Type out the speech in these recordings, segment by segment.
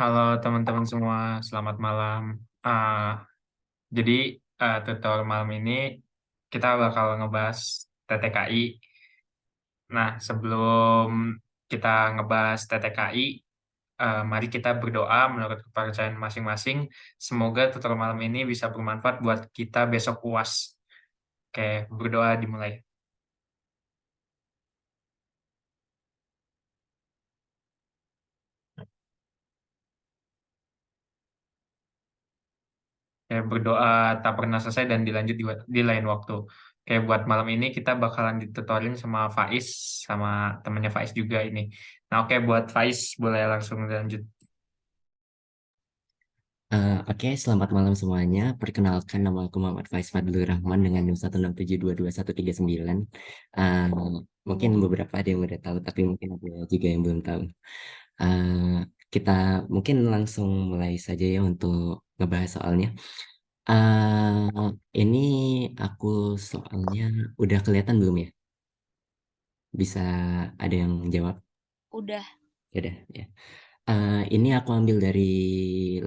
Halo teman-teman semua, selamat malam. Ah, jadi tutorial malam ini kita bakal ngebahas TTKI. Nah, sebelum kita ngebahas TTKI, mari kita berdoa menurut kepercayaan masing-masing. Semoga tutorial malam ini bisa bermanfaat buat kita besok UAS. Oke, berdoa dimulai. Kayak berdoa tak pernah selesai dan dilanjut di lain waktu. Kayak buat malam ini kita bakalan ditutorin sama Faiz, sama temannya Faiz juga ini. Nah, oke, buat Faiz boleh langsung lanjut. Oke, selamat malam semuanya. Perkenalkan, nama aku Muhammad Faiz Fadlur Rahman dengan NIM 167222139. Uh, Mungkin beberapa ada yang udah tahu, tapi mungkin ada juga yang belum tahu. Uh, kita mungkin langsung mulai saja ya untuk ngebahas soalnya. Ini aku soalnya udah kelihatan belum ya? Bisa ada yang jawab? Udah. Ya udah, ya. Ini aku ambil dari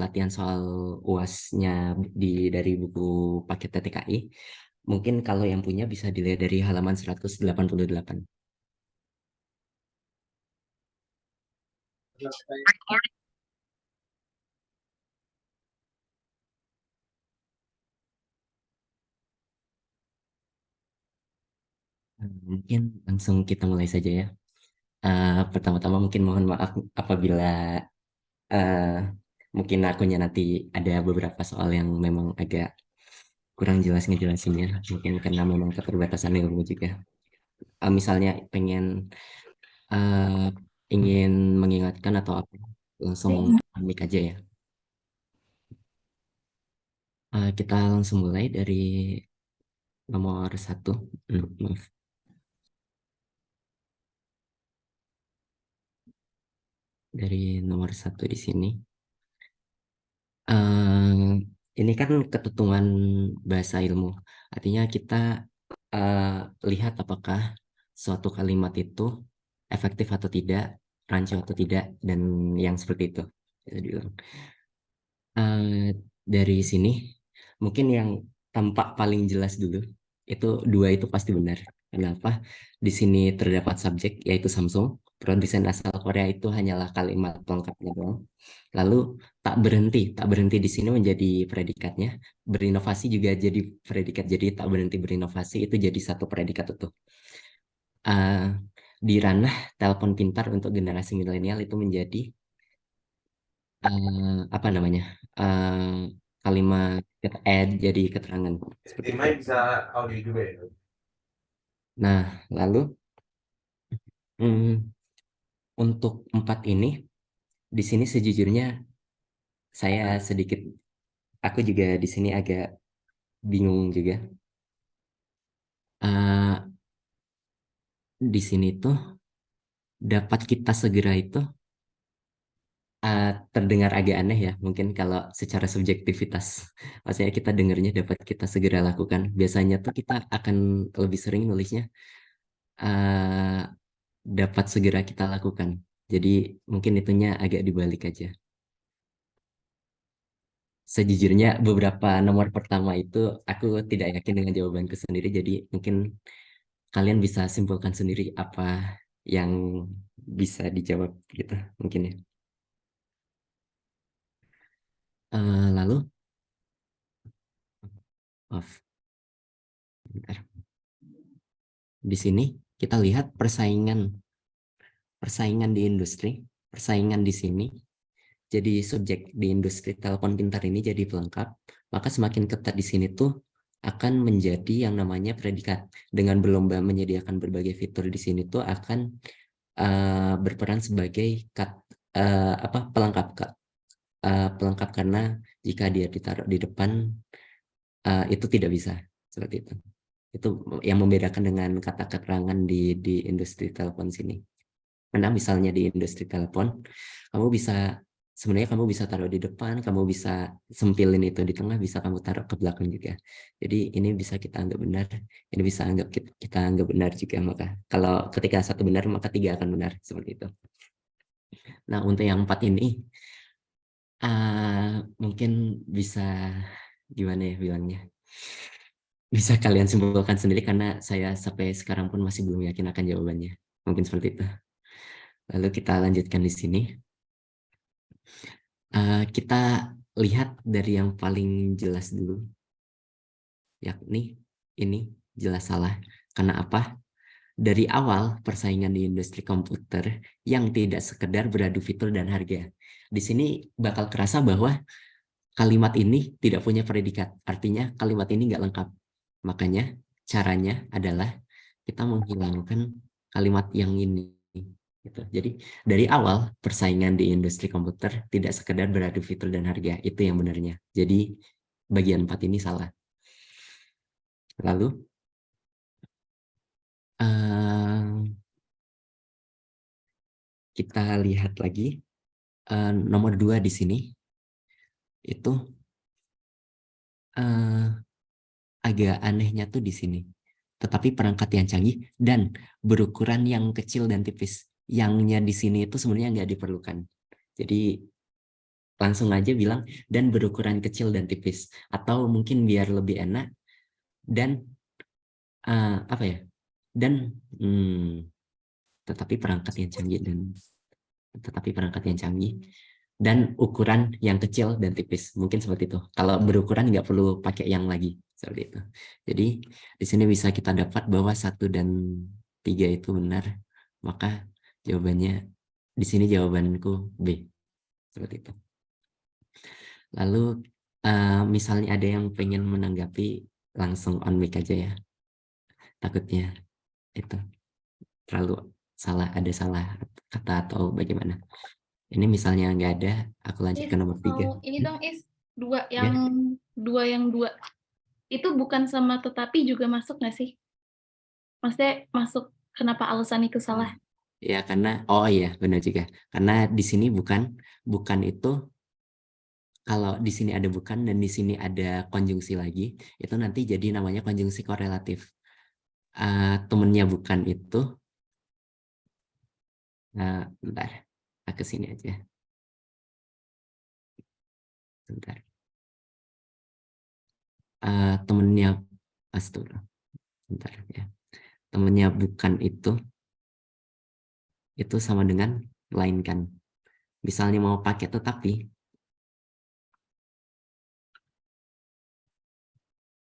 latihan soal UASnya dari buku paket TTKI. Mungkin kalau yang punya bisa dilihat dari halaman 188. Mungkin langsung kita mulai saja ya. Pertama-tama mungkin mohon maaf apabila eh, mungkin akunya nanti ada beberapa soal yang memang agak kurang jelas ngejelasinnya. Mungkin karena memang keterbatasan ilmu juga. Misalnya pengen eh, ingin mengingatkan atau apa, langsung mic aja ya. Kita langsung mulai dari nomor satu. Maaf, dari nomor satu di sini. Ini kan ketentuan bahasa ilmu. Artinya kita eh, lihat apakah suatu kalimat itu efektif atau tidak, rancu atau tidak, dan yang seperti itu. Bisa diulang. Dari sini, mungkin yang tampak paling jelas dulu, itu dua itu pasti benar. Kenapa? Di sini terdapat subjek, yaitu Samsung. Produsen asal Korea itu hanyalah kalimat pelengkapnya doang. Lalu tak berhenti di sini menjadi predikatnya. Berinovasi juga jadi predikat, jadi tak berhenti berinovasi itu jadi satu predikat utuh. Eh, di ranah telepon pintar untuk generasi milenial itu menjadi apa namanya kalimat add jadi keterangan seperti itu. Bisa audio juga ya. Nah, lalu mm, untuk empat ini di sini sejujurnya saya sedikit aku juga di sini agak bingung juga. Eh, di sini tuh dapat kita segera itu terdengar agak aneh ya, mungkin kalau secara subjektivitas. Maksudnya kita dengarnya dapat kita segera lakukan. Biasanya tuh kita akan lebih sering nulisnya eh, dapat segera kita lakukan. Jadi mungkin itunya agak dibalik aja. Sejujurnya beberapa nomor pertama itu aku tidak yakin dengan jawabanku sendiri. Jadi mungkin kalian bisa simpulkan sendiri apa yang bisa dijawab gitu mungkin ya. Lalu, maaf, bentar. Di sini kita lihat persaingan di industri, persaingan di sini jadi subjek di industri telepon pintar ini jadi pelengkap, maka semakin ketat di sini tuh akan menjadi yang namanya predikat. Dengan berlomba menyediakan berbagai fitur di sini tuh akan berperan sebagai apa pelengkap pelengkap karena jika dia ditaruh di depan itu tidak bisa seperti itu. Itu yang membedakan dengan kata keterangan di industri telepon sini. Karena misalnya di industri telepon, kamu bisa sebenarnya kamu bisa taruh di depan, kamu bisa sempilin itu di tengah, bisa kamu taruh ke belakang juga. Jadi ini bisa kita anggap benar, ini bisa kita anggap benar juga. Maka kalau ketika satu benar, maka tiga akan benar seperti itu. Nah untuk yang empat ini, Mungkin bisa gimana ya bilangnya? Bisa kalian simpulkan sendiri karena saya sampai sekarang pun masih belum yakin akan jawabannya. Mungkin seperti itu. Lalu kita lanjutkan di sini. Kita lihat dari yang paling jelas dulu, yakni ini jelas salah. Karena apa? Dari awal persaingan di industri komputer yang tidak sekedar beradu fitur dan harga. Di sini bakal kerasa bahwa kalimat ini tidak punya predikat. Artinya kalimat ini nggak lengkap. Makanya caranya adalah kita menghilangkan kalimat yang ini. Gitu. Jadi dari awal persaingan di industri komputer tidak sekedar beradu fitur dan harga. Itu yang benarnya. Jadi bagian 4 ini salah. Lalu kita lihat lagi nomor 2 di sini itu agak anehnya tuh di sini. Tetapi perangkat yang canggih dan berukuran yang kecil dan tipis. Yangnya di sini itu sebenarnya nggak diperlukan. Jadi langsung aja bilang dan berukuran kecil dan tipis. Atau mungkin biar lebih enak dan apa ya? Dan tetapi perangkat yang canggih dan ukuran yang kecil dan tipis. Mungkin seperti itu. Kalau berukuran nggak perlu pakai yang lagi. Seperti itu. Jadi di sini bisa kita dapat bahwa 1 dan 3 itu benar. Maka jawabannya di sini jawabanku B. Seperti itu. Lalu misalnya ada yang pengen menanggapi langsung on mic aja ya. Takutnya itu terlalu ada salah kata atau bagaimana. Ini misalnya nggak ada, aku lanjut ke nomor 3. Mau ini dong dua Ya. yang dua itu bukan sama tetapi juga masuk nggak sih? Maksudnya masuk kenapa alasan itu salah? Ya karena iya benar juga. Karena di sini bukan itu, kalau di sini ada bukan dan di sini ada konjungsi lagi, itu nanti jadi namanya konjungsi korelatif. Temennya bukan itu. Bentar, ke sini aja. Bentar. Temennya Astaga. Bentar ya. Temennya bukan itu sama dengan melainkan. Misalnya mau pakai tetapi,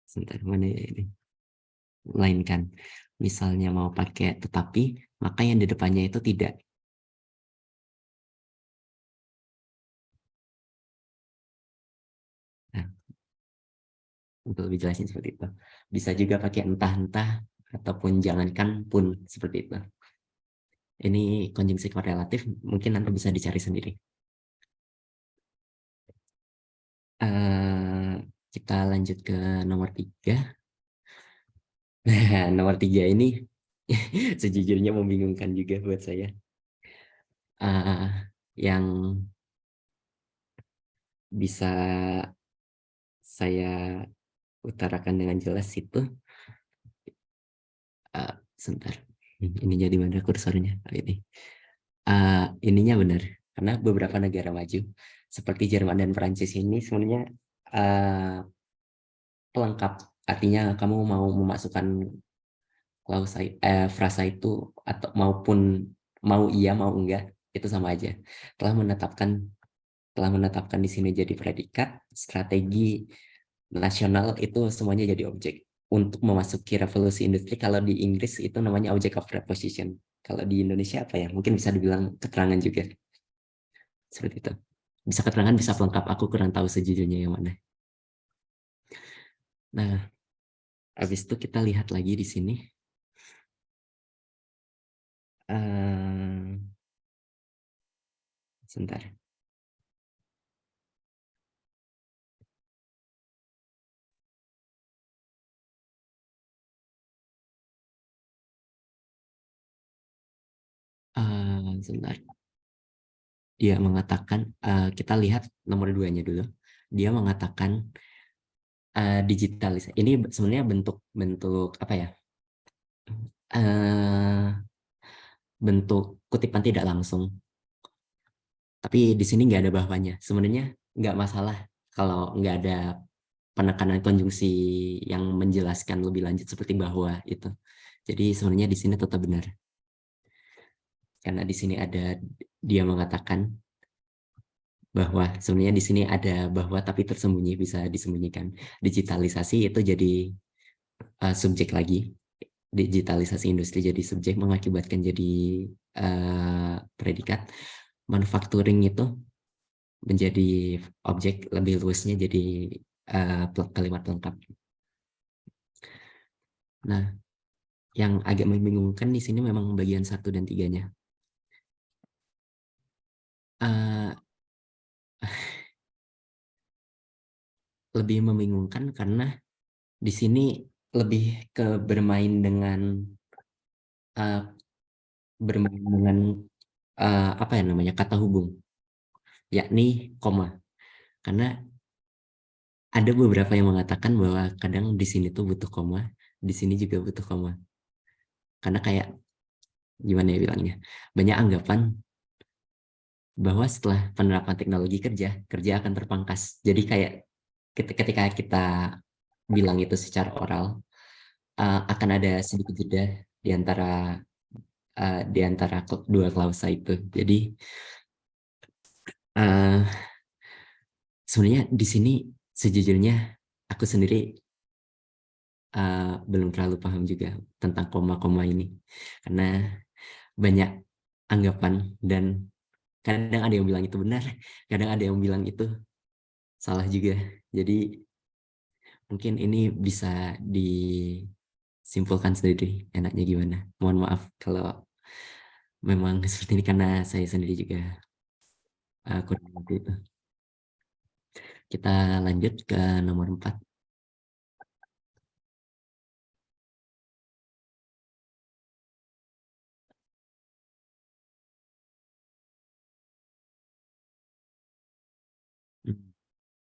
sebentar mana ya ini? Melainkan. Misalnya mau pakai tetapi, maka yang di depannya itu tidak. Nah, untuk lebih jelasin seperti itu. Bisa juga pakai entah-entah ataupun jangankan pun seperti itu. Ini konjungsi korelatif, mungkin nanti bisa dicari sendiri. Kita lanjut ke nomor 3. Nah, nomor 3 ini sejujurnya membingungkan juga buat saya. Yang bisa saya utarakan dengan jelas itu, sebentar, ini jadi mana kursornya ini. Ininya benar, karena beberapa negara maju seperti Jerman dan Prancis ini sebenarnya pelengkap. Artinya kamu mau memasukkan frasa itu atau maupun mau iya mau enggak itu sama aja. Telah menetapkan di sini jadi predikat, strategi nasional itu semuanya jadi objek. Untuk memasuki revolusi industri, kalau di Inggris itu namanya object of preposition. Kalau di Indonesia apa ya? Mungkin bisa dibilang keterangan juga. Seperti itu. Bisa keterangan, bisa pelengkap. Aku kurang tahu sejujurnya yang mana. Nah, habis itu kita lihat lagi di sini. Sebentar. Sebentar. Dia mengatakan, kita lihat nomor 2-nya dulu. Dia mengatakan digitalisasi. Ini sebenarnya bentuk apa ya? Bentuk kutipan tidak langsung. Tapi di sini nggak ada bahwanya. Sebenarnya nggak masalah kalau nggak ada penekanan konjungsi yang menjelaskan lebih lanjut seperti bahwa itu. Jadi sebenarnya di sini tetap benar. Karena di sini ada dia mengatakan bahwa sebenarnya di sini ada bahwa tapi tersembunyi, bisa disembunyikan. Digitalisasi itu jadi subjek lagi. Digitalisasi industri jadi subjek mengakibatkan jadi predikat. Manufacturing itu menjadi objek, lebih luasnya jadi kalimat lengkap. Nah, yang agak membingungkan di sini memang bagian 1 dan 3-nya. Lebih membingungkan karena di sini lebih ke bermain dengan apa ya namanya, kata hubung, yakni koma. Karena ada beberapa yang mengatakan bahwa kadang di sini tuh butuh koma, di sini juga butuh koma. Karena kayak gimana ya bilangnya, banyak anggapan bahwa setelah penerapan teknologi kerja akan terpangkas. Jadi kayak ketika kita bilang itu secara oral, akan ada sedikit jeda di antara dua klausa itu. Jadi sebenarnya di sini sejujurnya aku sendiri belum terlalu paham juga tentang koma-koma ini, karena banyak anggapan dan kadang ada yang bilang itu benar, kadang ada yang bilang itu salah juga. Jadi mungkin ini bisa disimpulkan sendiri enaknya gimana. Mohon maaf kalau memang seperti ini karena saya sendiri juga kurang ngerti itu. Kita lanjut ke nomor 4.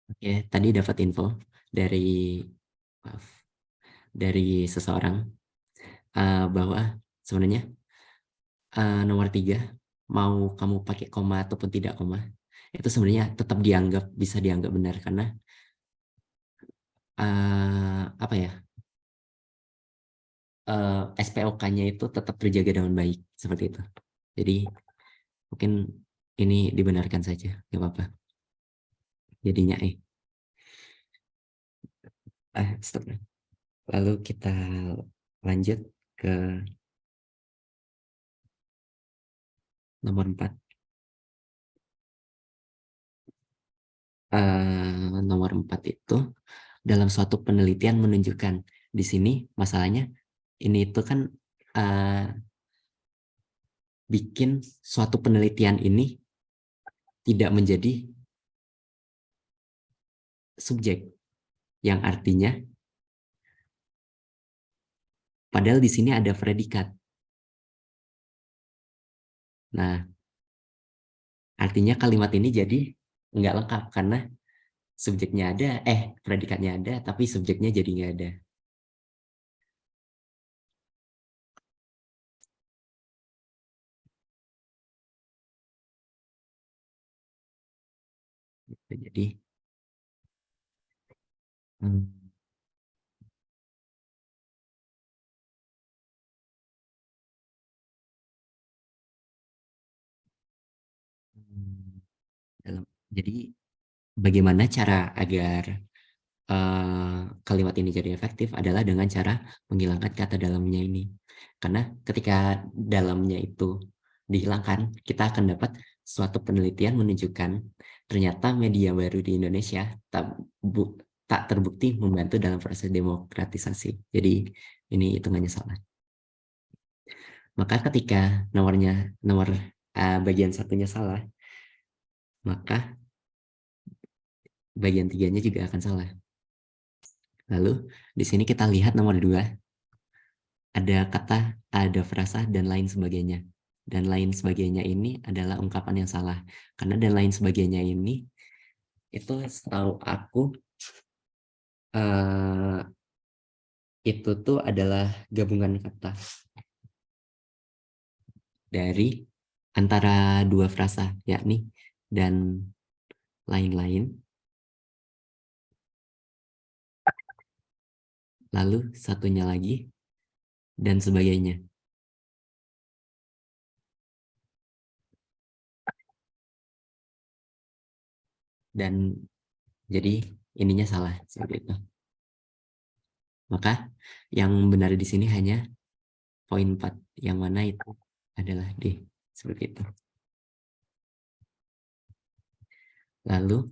Oke, tadi dapat info dari seseorang bahwa sebenarnya nomor 3, mau kamu pakai koma ataupun tidak koma, itu sebenarnya tetap bisa dianggap benar karena apa ya, SPOK-nya itu tetap terjaga dengan baik seperti itu. Jadi mungkin ini dibenarkan saja, nggak apa-apa. Jadinya stop. Lalu kita lanjut ke nomor 4. Nomor 4 itu dalam suatu penelitian menunjukkan, di sini masalahnya ini itu kan bikin suatu penelitian ini tidak menjadi subjek, yang artinya padahal di sini ada predikat. Nah, artinya kalimat ini jadi nggak lengkap karena subjeknya ada, predikatnya ada, tapi subjeknya jadi nggak ada. Jadi jadi bagaimana cara agar kalimat ini jadi efektif adalah dengan cara menghilangkan kata dalamnya ini. Karena ketika dalamnya itu dihilangkan, kita akan dapat suatu penelitian menunjukkan ternyata media baru di Indonesia tak terbukti membantu dalam proses demokratisasi. Jadi ini hitungannya salah. Maka ketika nomor bagian 1-nya salah, maka bagian 3-nya juga akan salah. Lalu di sini kita lihat nomor 2, ada kata, ada frasa, dan lain sebagainya. Dan lain sebagainya ini adalah ungkapan yang salah. Karena dan lain sebagainya ini, itu setahu aku, itu tuh adalah gabungan kata dari antara dua frasa, yakni dan lain-lain, lalu satunya lagi, dan sebagainya. Dan jadi ininya salah seperti itu. Maka yang benar di sini hanya poin 4, yang mana itu adalah D, seperti itu. Lalu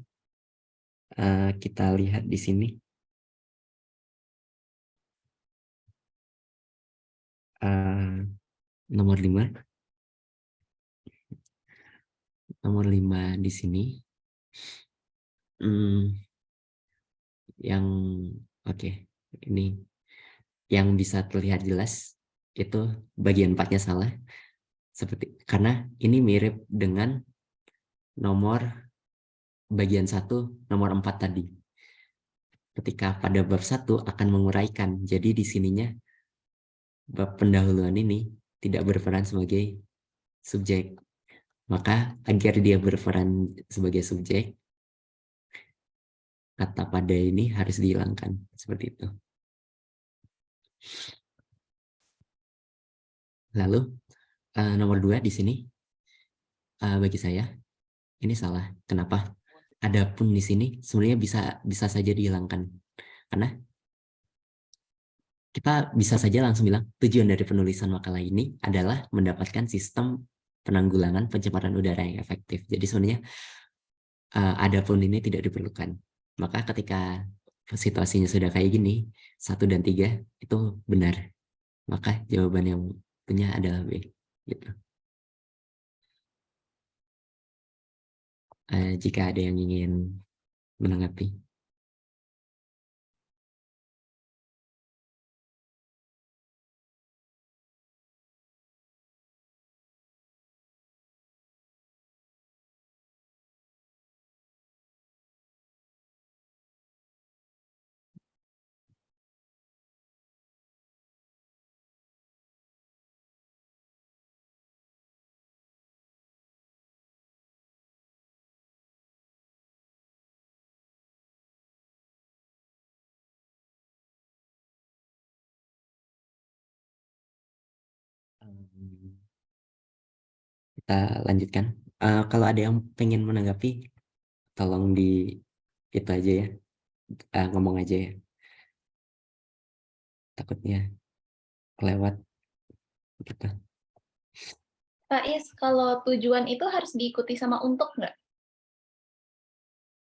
kita lihat di sini. Nomor 5. Nomor 5 di sini. Yang oke, ini yang bisa terlihat jelas itu bagian 4-nya salah. Karena ini mirip dengan nomor bagian 1 nomor 4 tadi. Ketika pada bab 1 akan menguraikan. Jadi di sininya bab pendahuluan ini tidak berperan sebagai subjek. Maka agar dia berperan sebagai subjek, kata pada ini harus dihilangkan. Seperti itu. Lalu nomor 2 di sini bagi saya ini salah. Kenapa? Adapun di sini sebenarnya bisa saja dihilangkan. Karena kita bisa saja langsung bilang tujuan dari penulisan makalah ini adalah mendapatkan sistem penanggulangan pencemaran udara yang efektif. Jadi sebenarnya adapun ini tidak diperlukan. Maka ketika situasinya sudah kayak gini, 1 dan 3 itu benar. Maka jawaban yang punya adalah B. Gitu. Jika ada yang ingin menanggapi. Kita lanjutkan. Kalau ada yang pengen menanggapi, tolong di itu aja ya, ngomong aja ya. Takutnya kelewat kita. Pak Is, kalau tujuan itu harus diikuti sama untuk nggak?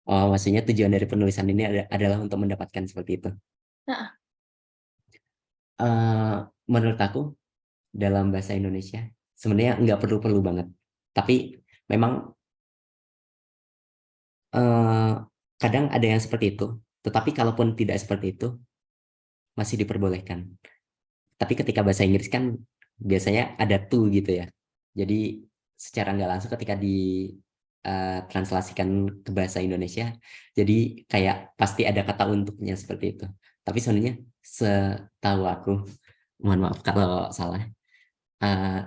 Oh, maksudnya tujuan dari penulisan ini adalah untuk mendapatkan seperti itu. Nah. Menurut aku dalam bahasa Indonesia sebenarnya nggak perlu banget. Tapi memang kadang ada yang seperti itu. Tetapi kalaupun tidak seperti itu, masih diperbolehkan. Tapi ketika bahasa Inggris kan biasanya ada to gitu ya. Jadi secara nggak langsung ketika ditranslasikan ke bahasa Indonesia, jadi kayak pasti ada kata untuknya seperti itu. Tapi sebenarnya setahu aku, mohon maaf kalau salah,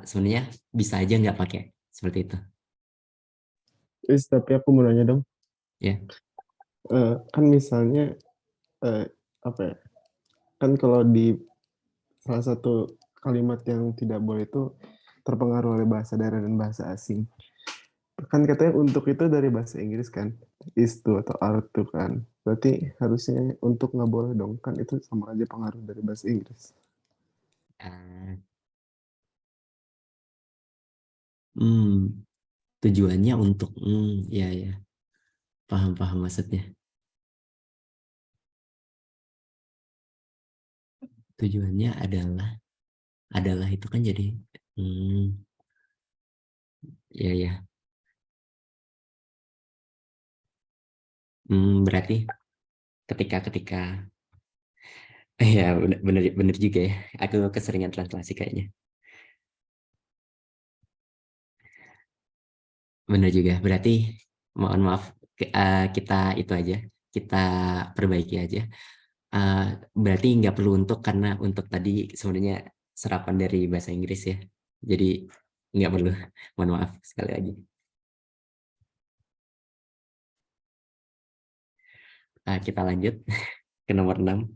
sebenarnya bisa aja nggak pakai seperti itu. Tapi aku mau nanya dong. Ya. Kan misalnya apa ya? Kan kalau di salah satu kalimat yang tidak boleh itu terpengaruh oleh bahasa daerah dan bahasa asing. Kan katanya untuk itu dari bahasa Inggris kan, is to atau are to kan. Berarti harusnya untuk nggak boleh dong, kan itu sama aja pengaruh dari bahasa Inggris. Tujuannya untuk, ya, paham maksudnya. Tujuannya adalah itu kan jadi, ya. Berarti ketika ya bener juga ya. Aku keseringan translasi kayaknya. Bener juga. Berarti mohon maaf, kita itu aja, kita perbaiki aja. Berarti nggak perlu untuk, karena untuk tadi sebenarnya serapan dari bahasa Inggris ya. Jadi nggak perlu. Mohon maaf sekali lagi. Kita lanjut ke nomor 6.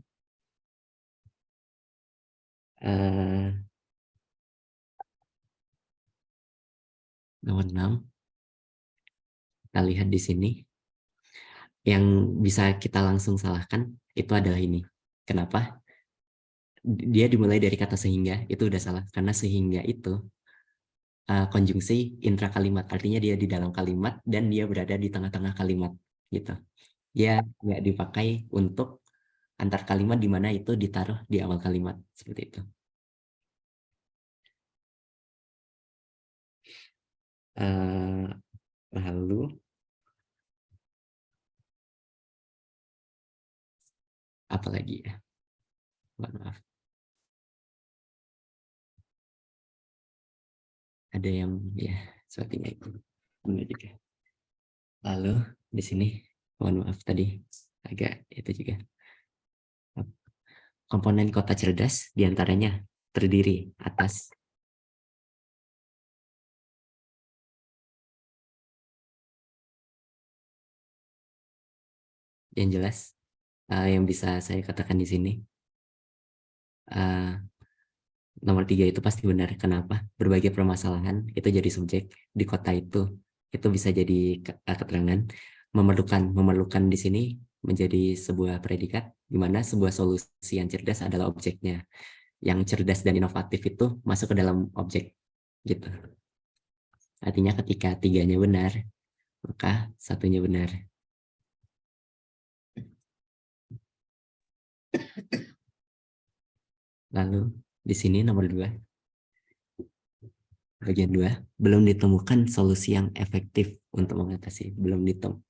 Nomor 6. Kita lihat di sini. Yang bisa kita langsung salahkan itu adalah ini. Kenapa? Dia dimulai dari kata sehingga, itu udah salah. Karena sehingga itu konjungsi intrakalimat, artinya dia di dalam kalimat dan dia berada di tengah-tengah kalimat gitu. Dia nggak dipakai untuk antar kalimat di mana itu ditaruh di awal kalimat seperti itu. Lalu apa lagi ya? Maaf. Ada yang ya sepertinya itu. Benar juga. Lalu di sini mohon maaf tadi agak itu juga. Komponen kota cerdas diantaranya terdiri atas yang jelas yang bisa saya katakan di sini. Nomor 3 itu pasti benar. Kenapa? Berbagai permasalahan itu jadi subjek di kota itu bisa jadi keterangan. Memerlukan di sini menjadi sebuah predikat, di mana sebuah solusi yang cerdas adalah objeknya. Yang cerdas dan inovatif itu masuk ke dalam objek, gitu. Artinya ketika 3-nya benar, maka 1-nya benar. Lalu di sini nomor 2. Bagian 2, belum ditemukan solusi yang efektif untuk mengatasi, belum ditemukan.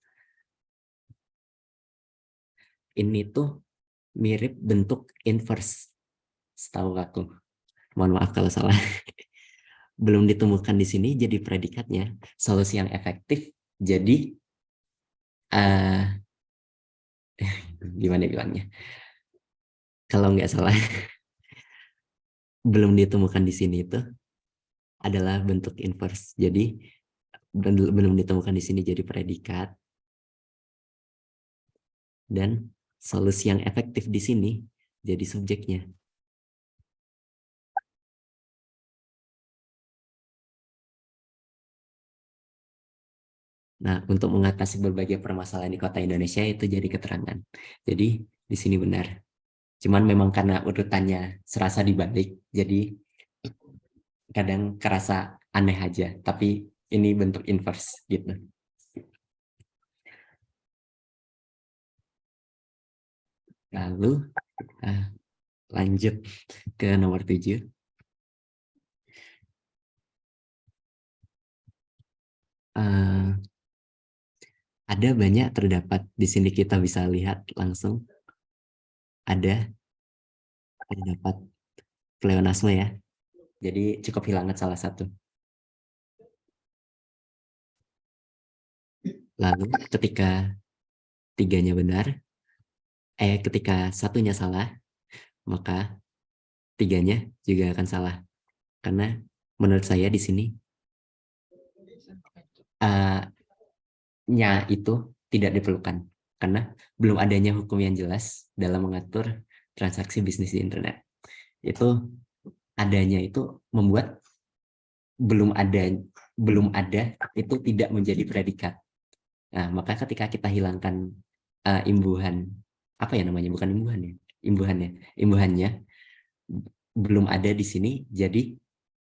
Ini tuh mirip bentuk inverse, setahu aku. Mohon maaf kalau salah. Belum ditemukan di sini jadi predikatnya, solusi yang efektif jadi gimana bilangnya? Kalau nggak salah, belum ditemukan di sini itu adalah bentuk inverse. Jadi belum ditemukan di sini jadi predikat, dan solusi yang efektif di sini jadi subjeknya. Nah, untuk mengatasi berbagai permasalahan di kota Indonesia itu jadi keterangan. Jadi di sini benar. Cuman memang karena urutannya serasa dibalik, jadi kadang kerasa aneh aja. Tapi ini bentuk inverse gitu. Lalu lanjut ke nomor 7. Ada banyak terdapat di sini, kita bisa lihat langsung terdapat pleonasme ya. Jadi cukup hilangan salah satu. Lalu ketika 3-nya benar, ketika 1-nya salah, maka 3-nya juga akan salah. Karena menurut saya di sini nya itu tidak diperlukan. Karena belum adanya hukum yang jelas dalam mengatur transaksi bisnis di internet. Itu adanya itu membuat belum ada itu tidak menjadi predikat. Nah, maka ketika kita hilangkan imbuhan, apa ya namanya, bukan imbuhan ya, imbuhannya belum ada di sini, jadi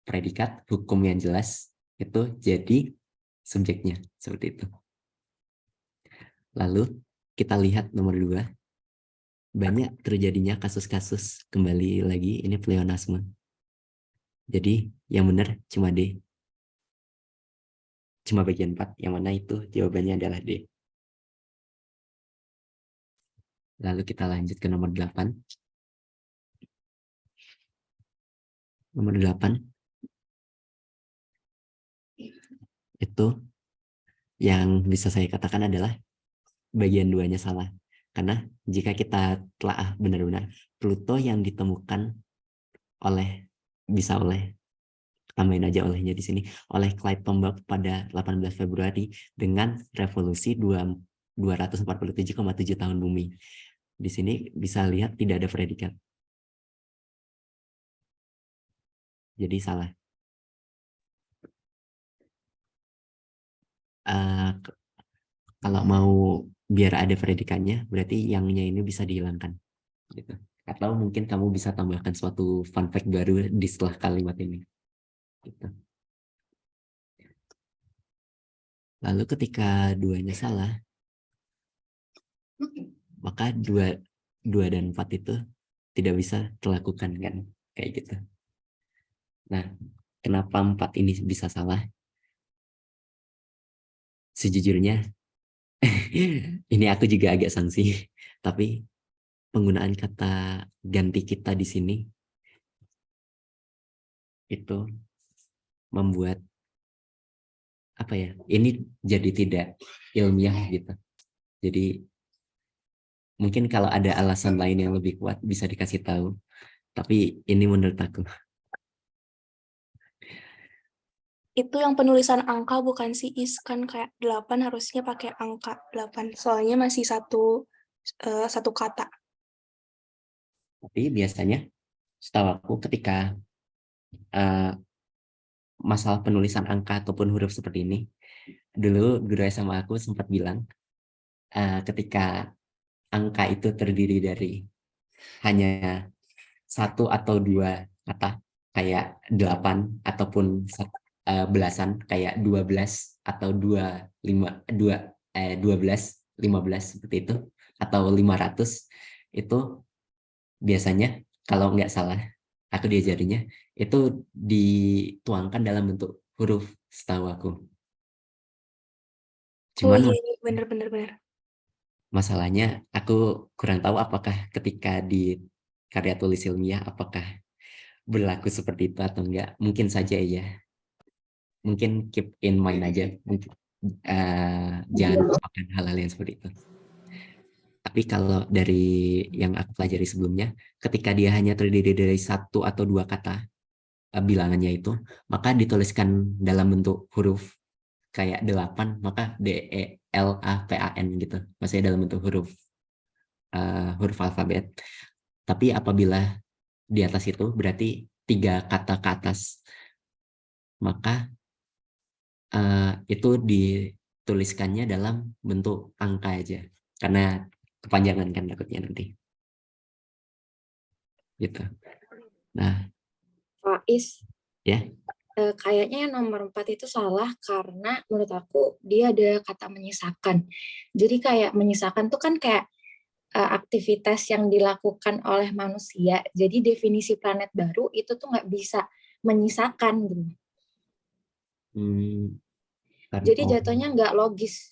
predikat hukum yang jelas itu jadi subjeknya, seperti itu. Lalu kita lihat nomor 2, banyak terjadinya kasus-kasus, kembali lagi ini pleonasme. Jadi yang benar cuma D. Cuma bagian 4, yang mana itu jawabannya adalah D. Lalu kita lanjut ke nomor 8. Nomor 8 itu yang bisa saya katakan adalah bagian 2-nya salah. Karena jika kita telah benar-benar Pluto yang ditemukan tambahin aja olehnya di sini, oleh Clyde Tombaugh pada 18 Februari dengan revolusi 247,7 tahun bumi. Di sini bisa lihat tidak ada predikat. Jadi salah. Kalau mau biar ada predikatnya, berarti yangnya ini bisa dihilangkan. Gitu. Atau mungkin kamu bisa tambahkan suatu fun fact baru di setelah kalimat ini. Gitu. Lalu ketika duanya salah, maka 2 dan 4 itu tidak bisa dilakukan kan, kayak gitu. Nah, kenapa 4 ini bisa salah? Sejujurnya, ini aku juga agak sanksi, tapi penggunaan kata ganti kita di sini itu membuat apa ya? Ini jadi tidak ilmiah gitu. Jadi mungkin kalau ada alasan lain yang lebih kuat bisa dikasih tahu. Tapi ini menurut aku. Itu yang penulisan angka bukan sih Is, kan kayak 8 harusnya pakai angka 8. Soalnya masih satu kata. Tapi biasanya setahu aku ketika masalah penulisan angka ataupun huruf seperti ini, dulu guru SMA aku sempat bilang ketika angka itu terdiri dari hanya 1 atau 2 kata kayak 8 ataupun belasan kayak 12 atau 12, 15 seperti itu atau 500 itu biasanya kalau nggak salah aku diajarinya itu dituangkan dalam bentuk huruf setahu aku. Oh Cuman iya, bener. masalahnya aku kurang tahu apakah ketika di karya tulis ilmiah apakah berlaku seperti itu atau enggak. Mungkin saja ya. Mungkin keep in mind aja. Mungkin, jangan lupakan hal-hal yang seperti itu. Tapi kalau dari yang aku pelajari sebelumnya, ketika dia hanya terdiri dari 1 atau 2 kata bilangannya itu, maka dituliskan dalam bentuk huruf kayak 8, maka DELAPAN gitu. Maksudnya dalam bentuk huruf alfabet. Tapi apabila di atas itu berarti 3 kata ke atas, maka itu dituliskannya dalam bentuk angka aja. Karena kepanjangan kan takutnya nanti. Gitu. Nah, Pak Is, ya. Kayaknya yang nomor 4 itu salah karena menurut aku dia ada kata menyisakan. Jadi kayak menyisakan tuh kan kayak aktivitas yang dilakukan oleh manusia. Jadi definisi planet baru itu tuh nggak bisa menyisakan gitu. Jadi jatuhnya nggak logis.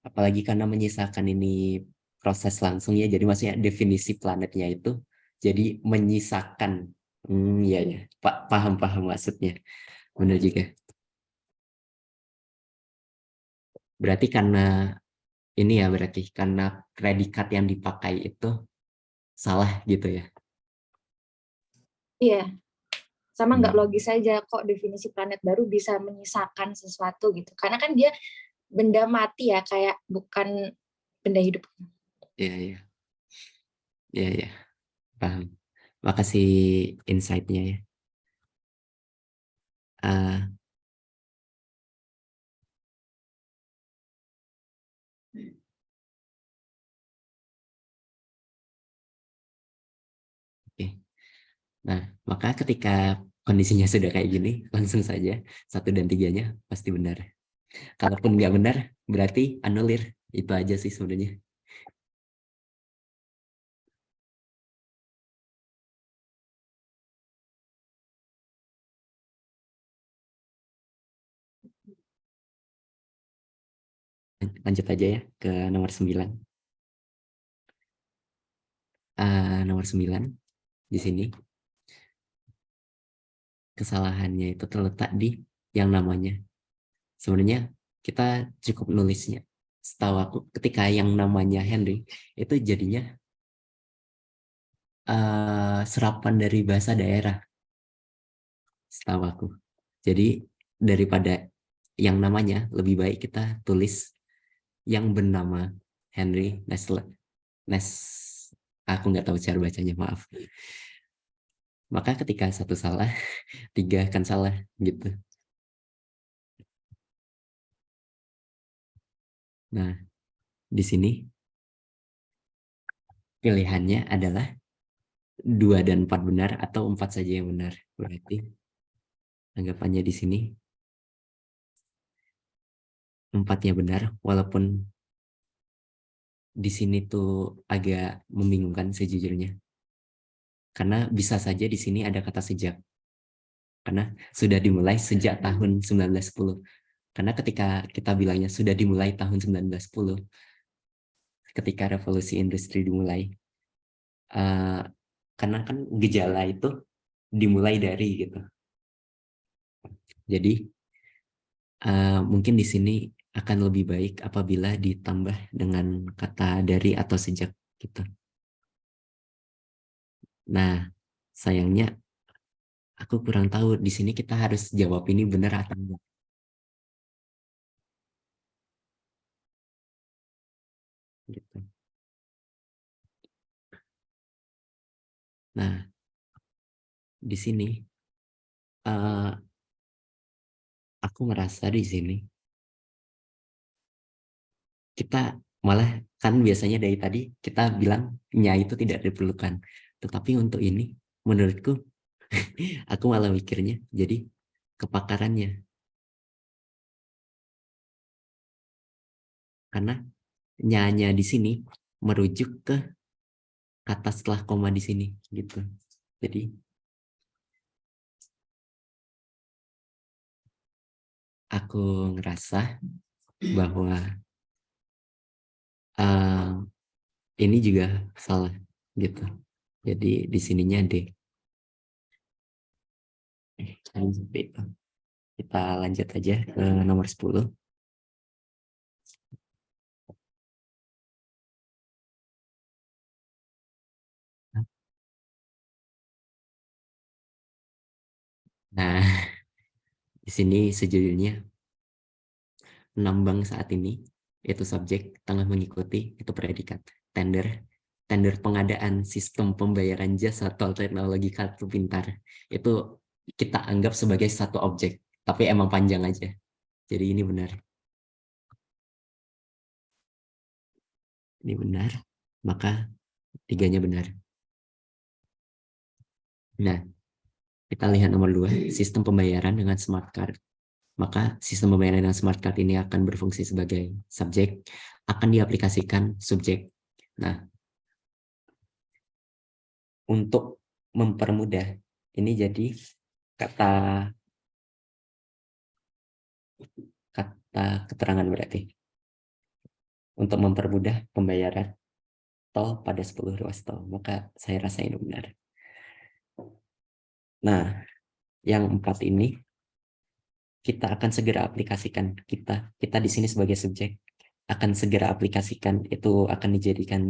Apalagi karena menyisakan ini proses langsung ya. Jadi maksudnya definisi planetnya itu jadi menyisakan. Iya ya, paham maksudnya. Benar juga. Berarti karena ini ya berarti karena predikat yang dipakai itu salah gitu ya. Iya. Sama nggak logis aja kok definisi planet baru bisa menyisakan sesuatu gitu. Karena kan dia benda mati ya, kayak bukan benda hidup. Iya. Paham. Makasih insight-nya ya. Oke. Nah, maka ketika kondisinya sudah kayak gini, langsung saja 1 dan 3-nya pasti benar. Kalaupun nggak benar, berarti anulir. Itu aja sih sebenarnya. Lanjut aja ya ke nomor 9. Nomor 9 di sini kesalahannya itu terletak di yang namanya. Sebenarnya kita cukup nulisnya. Setahu aku ketika yang namanya Henry itu jadinya serapan dari bahasa daerah. Setahu aku. Jadi daripada yang namanya lebih baik kita tulis yang bernama Henry aku nggak tahu cara bacanya, maaf. Maka ketika satu salah, tiga akan salah gitu. Nah, di sini pilihannya adalah 2 dan 4 benar atau 4 saja yang benar. Berarti anggapannya di sini 4-nya benar, walaupun di sini tuh agak membingungkan sejujurnya. Karena bisa saja di sini ada kata sejak. Karena sudah dimulai sejak tahun 1910. Karena ketika kita bilangnya sudah dimulai tahun 1910, ketika revolusi industri dimulai, karena kan gejala itu dimulai dari gitu. Jadi mungkin di sini akan lebih baik apabila ditambah dengan kata dari atau sejak gitu. Nah, sayangnya aku kurang tahu di sini kita harus jawab ini benar atau enggak. Gitu. Nah, di sini aku merasa di sini kita malah kan biasanya dari tadi kita bilang nya itu tidak diperlukan, tetapi untuk ini menurutku aku malah mikirnya jadi kepakarannya, karena nya di sini merujuk ke kata setelah koma di sini gitu. Jadi aku ngerasa bahwa ini juga salah gitu. Jadi di sininya D. Kita lanjut aja ke nomor 10. Nah, di sini sejujurnya penambang saat ini itu subjek, tengah mengikuti itu predikat. Tender pengadaan sistem pembayaran jasa tol teknologi kartu pintar itu kita anggap sebagai satu objek, tapi emang panjang aja. Jadi ini benar. Ini benar, maka 3-nya benar. Nah, kita lihat nomor 2, sistem pembayaran dengan smart card. Maka sistem pembayaran dengan smart card ini akan berfungsi sebagai subjek, akan diaplikasikan subjek. Nah, untuk mempermudah, ini jadi kata keterangan berarti. Untuk mempermudah pembayaran tol pada 10 ruas tol. Maka saya rasa ini benar. Nah, yang 4 ini kita akan segera aplikasikan. Kita di sini sebagai subjek akan segera aplikasikan, itu akan dijadikan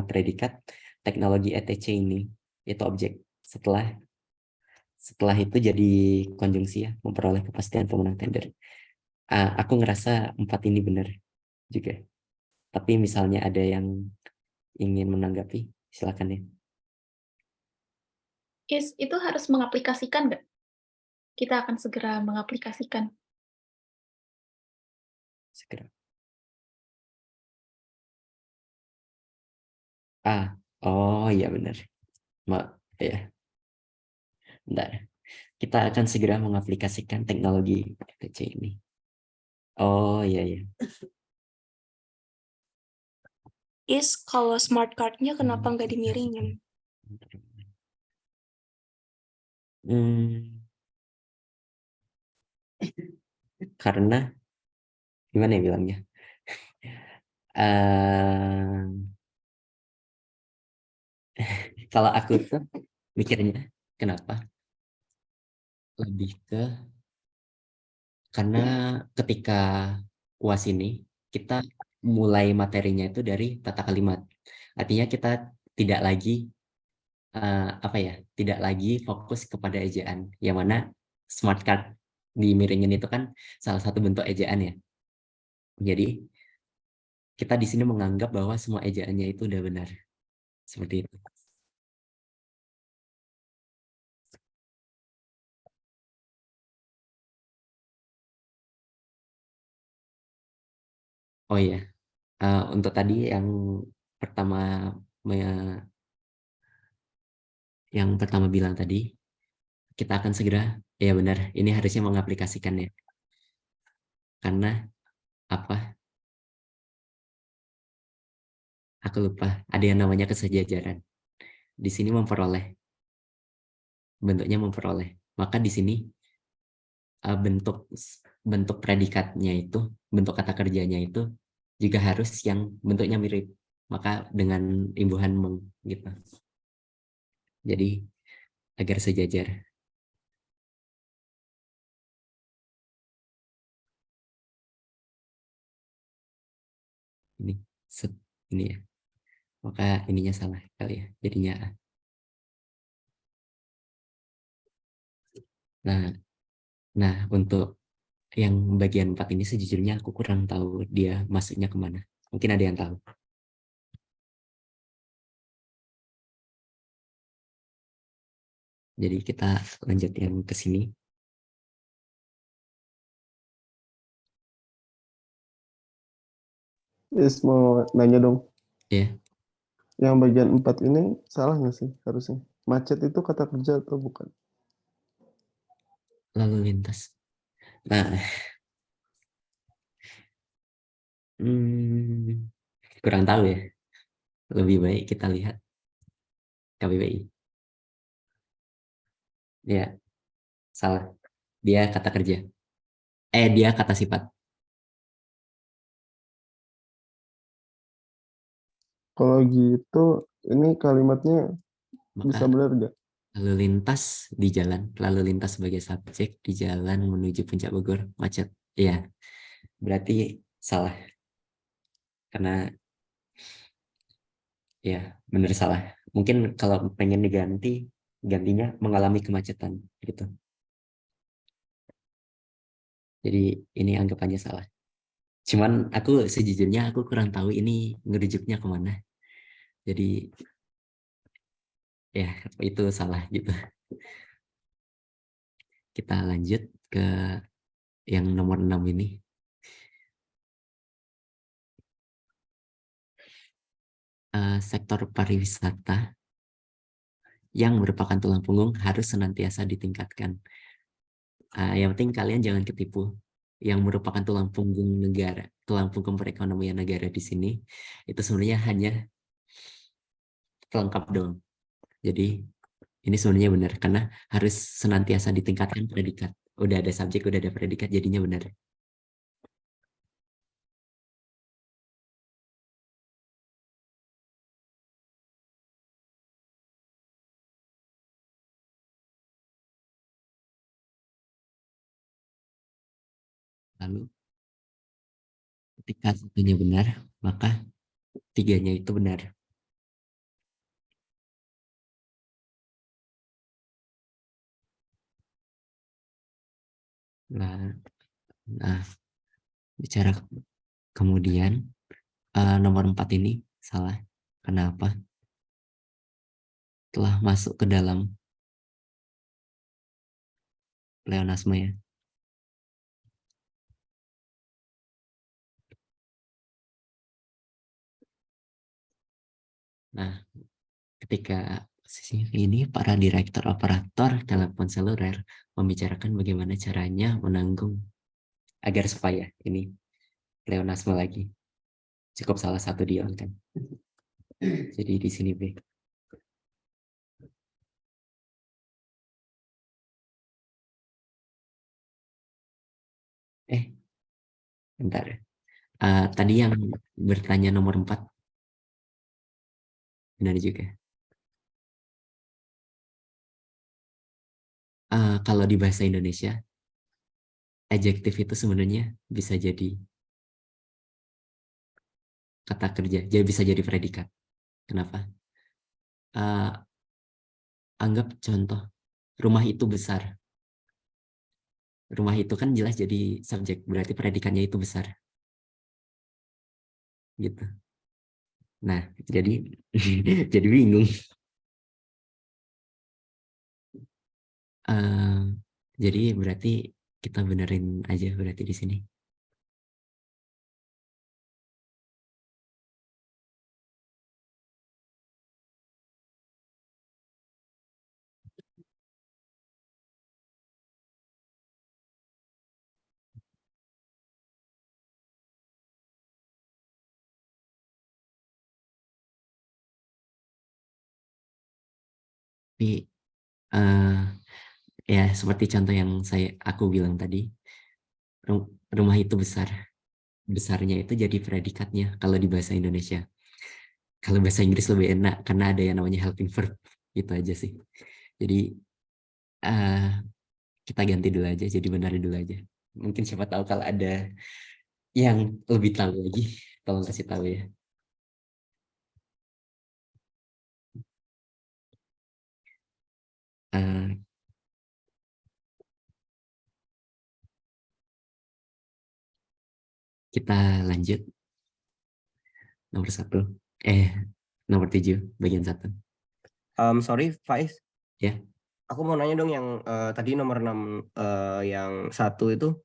predikat teknologi ETC ini, itu objek. Setelah itu jadi konjungsi ya, memperoleh kepastian pemenang tender. Aku ngerasa 4 ini benar juga. Tapi misalnya ada yang ingin menanggapi, silakan ya. Itu harus mengaplikasikan nggak? Kita akan segera mengaplikasikan. Segera. Oh iya benar. Ya. Bentar. Kita akan segera mengaplikasikan teknologi ETC ini. Oh iya iya. Kalau smart card-nya kenapa nggak dimiringin? Karena gimana ya bilangnya? Kalau aku tuh mikirnya kenapa? Lebih ke karena ketika UAS ini kita mulai materinya itu dari tata kalimat. Artinya kita tidak lagi tidak lagi fokus kepada ejaan, yang mana smart card dimiringin itu kan salah satu bentuk ejaan ya. Jadi kita di sini menganggap bahwa semua ejaannya itu udah benar. Seperti itu. Oh iya, untuk tadi pertama yang pertama bilang tadi, kita akan segera, ya benar, ini harusnya mengaplikasikannya. Karena apa? Aku lupa, ada yang namanya kesejajaran. Di sini memperoleh, bentuknya memperoleh. Maka di sini bentuk predikatnya itu, bentuk kata kerjanya itu juga harus yang bentuknya mirip. Maka dengan imbuhan meng gitu. Jadi agar sejajar. Ini ini ya. Maka ininya salah kali ya. Jadinya A. Nah, untuk yang bagian 4 ini sejujurnya aku kurang tahu dia masuknya kemana. Mungkin ada yang tahu. Jadi kita lanjut yang ke sini. Yes, mau nanya dong. Ya, Yang bagian 4 ini salah nggak sih harusnya? Macet itu kata kerja atau bukan? lalu lintas. Nah, kurang tahu ya. Lebih baik kita lihat KBBI. Ya, salah. Dia kata kerja. Dia kata sifat. Kalau gitu, ini kalimatnya bisa Maka benar nggak? lalu lintas di jalan, lalu lintas sebagai subjek di jalan menuju Puncak Bogor macet. Iya, berarti salah. Karena ya benar salah. Mungkin kalau pengen diganti, gantinya mengalami kemacetan gitu. Jadi ini anggapannya salah. Cuman aku sejujurnya aku kurang tahu ini ngerujuknya kemana. Jadi ya itu salah gitu. Kita lanjut ke yang nomor 6 ini. Sektor pariwisata yang merupakan tulang punggung harus senantiasa ditingkatkan. Yang penting kalian jangan ketipu. Yang merupakan tulang punggung negara, tulang punggung perekonomian negara di sini, itu sebenarnya hanya pelengkap doang. Jadi ini sebenarnya benar karena harus senantiasa ditingkatkan predikat. Udah ada subjek, udah ada predikat, jadinya benar. Lalu ketika satunya benar, maka tiganya itu benar. Nah, bicara kemudian nomor 4 ini salah. Kenapa? Telah masuk ke dalam pleonasme ya. Nah, ketika posisi ini para direktur operator telepon seluler membicarakan bagaimana caranya menanggung agar supaya ini pleonasme lagi. Cukup salah satu dihilangkan. Jadi di sini B. Bentar. Tadi yang bertanya nomor 4 benar juga. Kalau di bahasa Indonesia, adjektif itu sebenarnya bisa jadi kata kerja, jadi bisa jadi predikat. Kenapa? Anggap contoh, rumah itu besar. Rumah itu kan jelas jadi subjek, berarti predikatnya itu besar. gitu. Nah, jadi jadi bingung. Eh, jadi berarti kita benerin aja berarti di sini. Tapi eh ya seperti contoh yang aku bilang tadi, rumah itu besar. Besarnya itu jadi predikatnya kalau di bahasa Indonesia. Kalau bahasa Inggris lebih enak karena ada yang namanya helping verb. Gitu aja sih. Jadi eh kita ganti dulu aja, jadi benerin dulu aja. Mungkin siapa tahu kalau ada yang lebih tahu lagi, tolong kasih tahu ya. Eh, kita lanjut nomor 1. Nomor 7 bagian 1. Sorry, Faiz. Ya. Aku mau nanya dong yang tadi nomor 6 yang 1 itu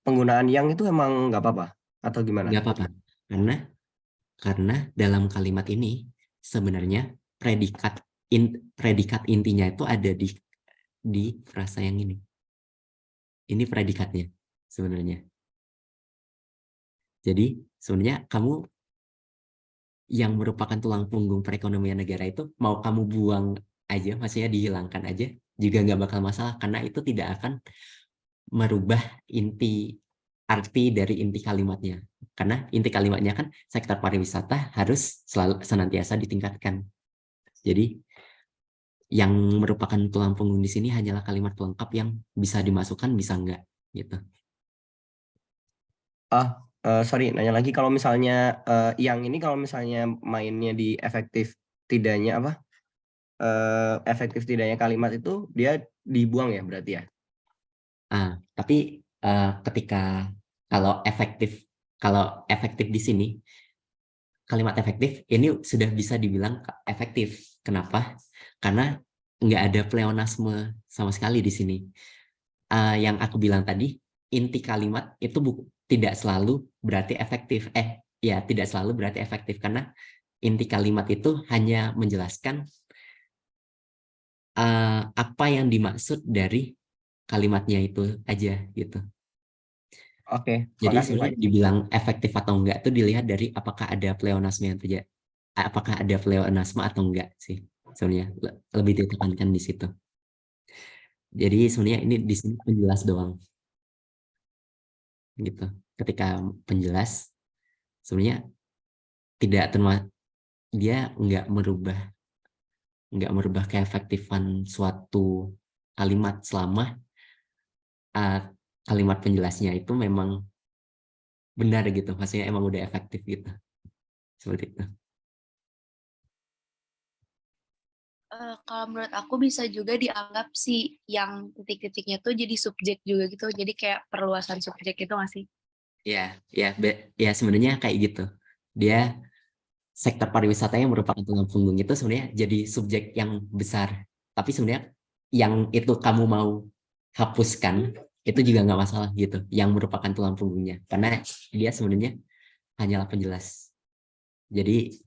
penggunaan yang itu emang nggak apa-apa atau gimana? Nggak apa-apa. Karena dalam kalimat ini sebenarnya predikat intinya itu ada di frasa yang ini. Ini predikatnya sebenarnya. Jadi sebenarnya kamu yang merupakan tulang punggung perekonomian negara itu mau kamu buang aja, maksudnya dihilangkan aja juga nggak bakal masalah karena itu tidak akan merubah arti dari inti kalimatnya. Karena inti kalimatnya kan sektor pariwisata harus selalu senantiasa ditingkatkan. Jadi yang merupakan tulang punggung di sini hanyalah kalimat pelengkap yang bisa dimasukkan, bisa enggak gitu. Sorry, nanya lagi kalau misalnya yang ini kalau misalnya mainnya di efektif tidaknya apa? Efektif tidaknya kalimat itu dia dibuang ya berarti ya? Tapi ketika kalau efektif di sini kalimat efektif ini sudah bisa dibilang efektif. Kenapa? Karena nggak ada pleonasme sama sekali di sini. Yang aku bilang tadi, inti kalimat itu tidak selalu berarti efektif. Tidak selalu berarti efektif karena inti kalimat itu hanya menjelaskan apa yang dimaksud dari kalimatnya itu aja gitu. Oke, Jadi makasih, sebenarnya Pak. dibilang efektif atau enggak itu dilihat dari apakah ada pleonasme yang terjadi, apakah ada pleonasme atau enggak sih sebenarnya lebih ditekankan di situ. Jadi sebenarnya ini di sini penjelas doang gitu. Ketika penjelas sebenarnya tidak dia nggak merubah keefektifan suatu kalimat selama kalimat penjelasnya itu memang benar gitu, maksudnya emang udah efektif gitu, seperti itu. Kalau menurut aku bisa juga dianggap sih yang titik-titiknya tuh jadi subjek juga gitu, jadi kayak perluasan subjek itu nggak sih? Ya sebenarnya kayak gitu. Dia sektor pariwisata yang merupakan tulang punggung itu sebenarnya jadi subjek yang besar. Tapi sebenarnya yang itu kamu mau hapuskan itu juga nggak masalah gitu. Yang merupakan tulang punggungnya, karena dia sebenarnya hanyalah penjelas. Jadi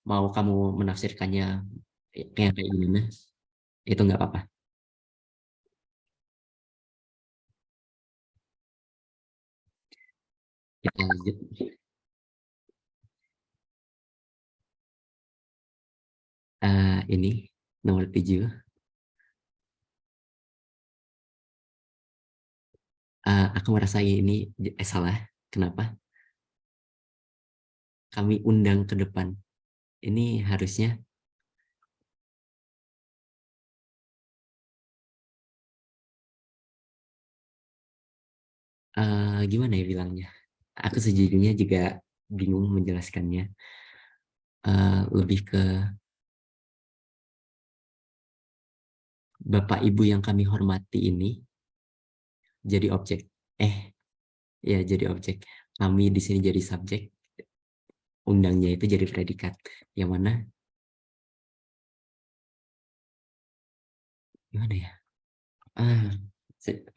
mau kamu menafsirkannya kayak gimana itu nggak apa-apa. Kita lanjut. Ini nomor 7. Aku merasa ini salah. Kenapa? Kami undang ke depan. Ini harusnya gimana ya bilangnya? Aku sejujurnya juga bingung menjelaskannya. Lebih ke Bapak Ibu yang kami hormati ini jadi objek. Ya jadi objek. Kami di sini jadi subjek. undangnya itu jadi predikat. Yang mana? Gimana ya?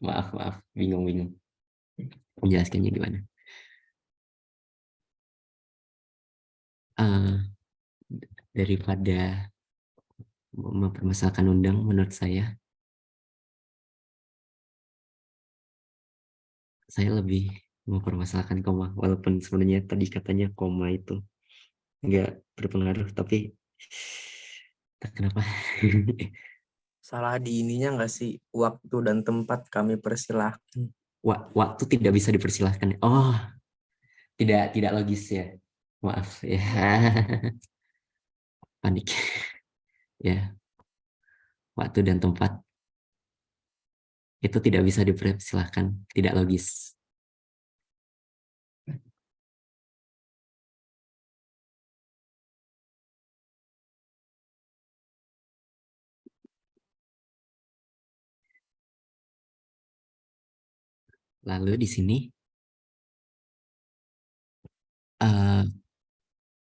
Maaf, bingung. Menjelaskannya gimana? Daripada mempermasalahkan undang, menurut saya lebih mempermasalahkan koma, walaupun sebenarnya tadi katanya koma itu nggak berpengaruh, tapi tak kenapa. Salah di ininya nggak sih, waktu dan tempat kami persilahkan. Waktu tidak bisa dipersilahkan. Oh, tidak logis ya. Maaf ya. Panik. Ya, waktu dan tempat itu tidak bisa dipersilahkan, tidak logis. Lalu di sini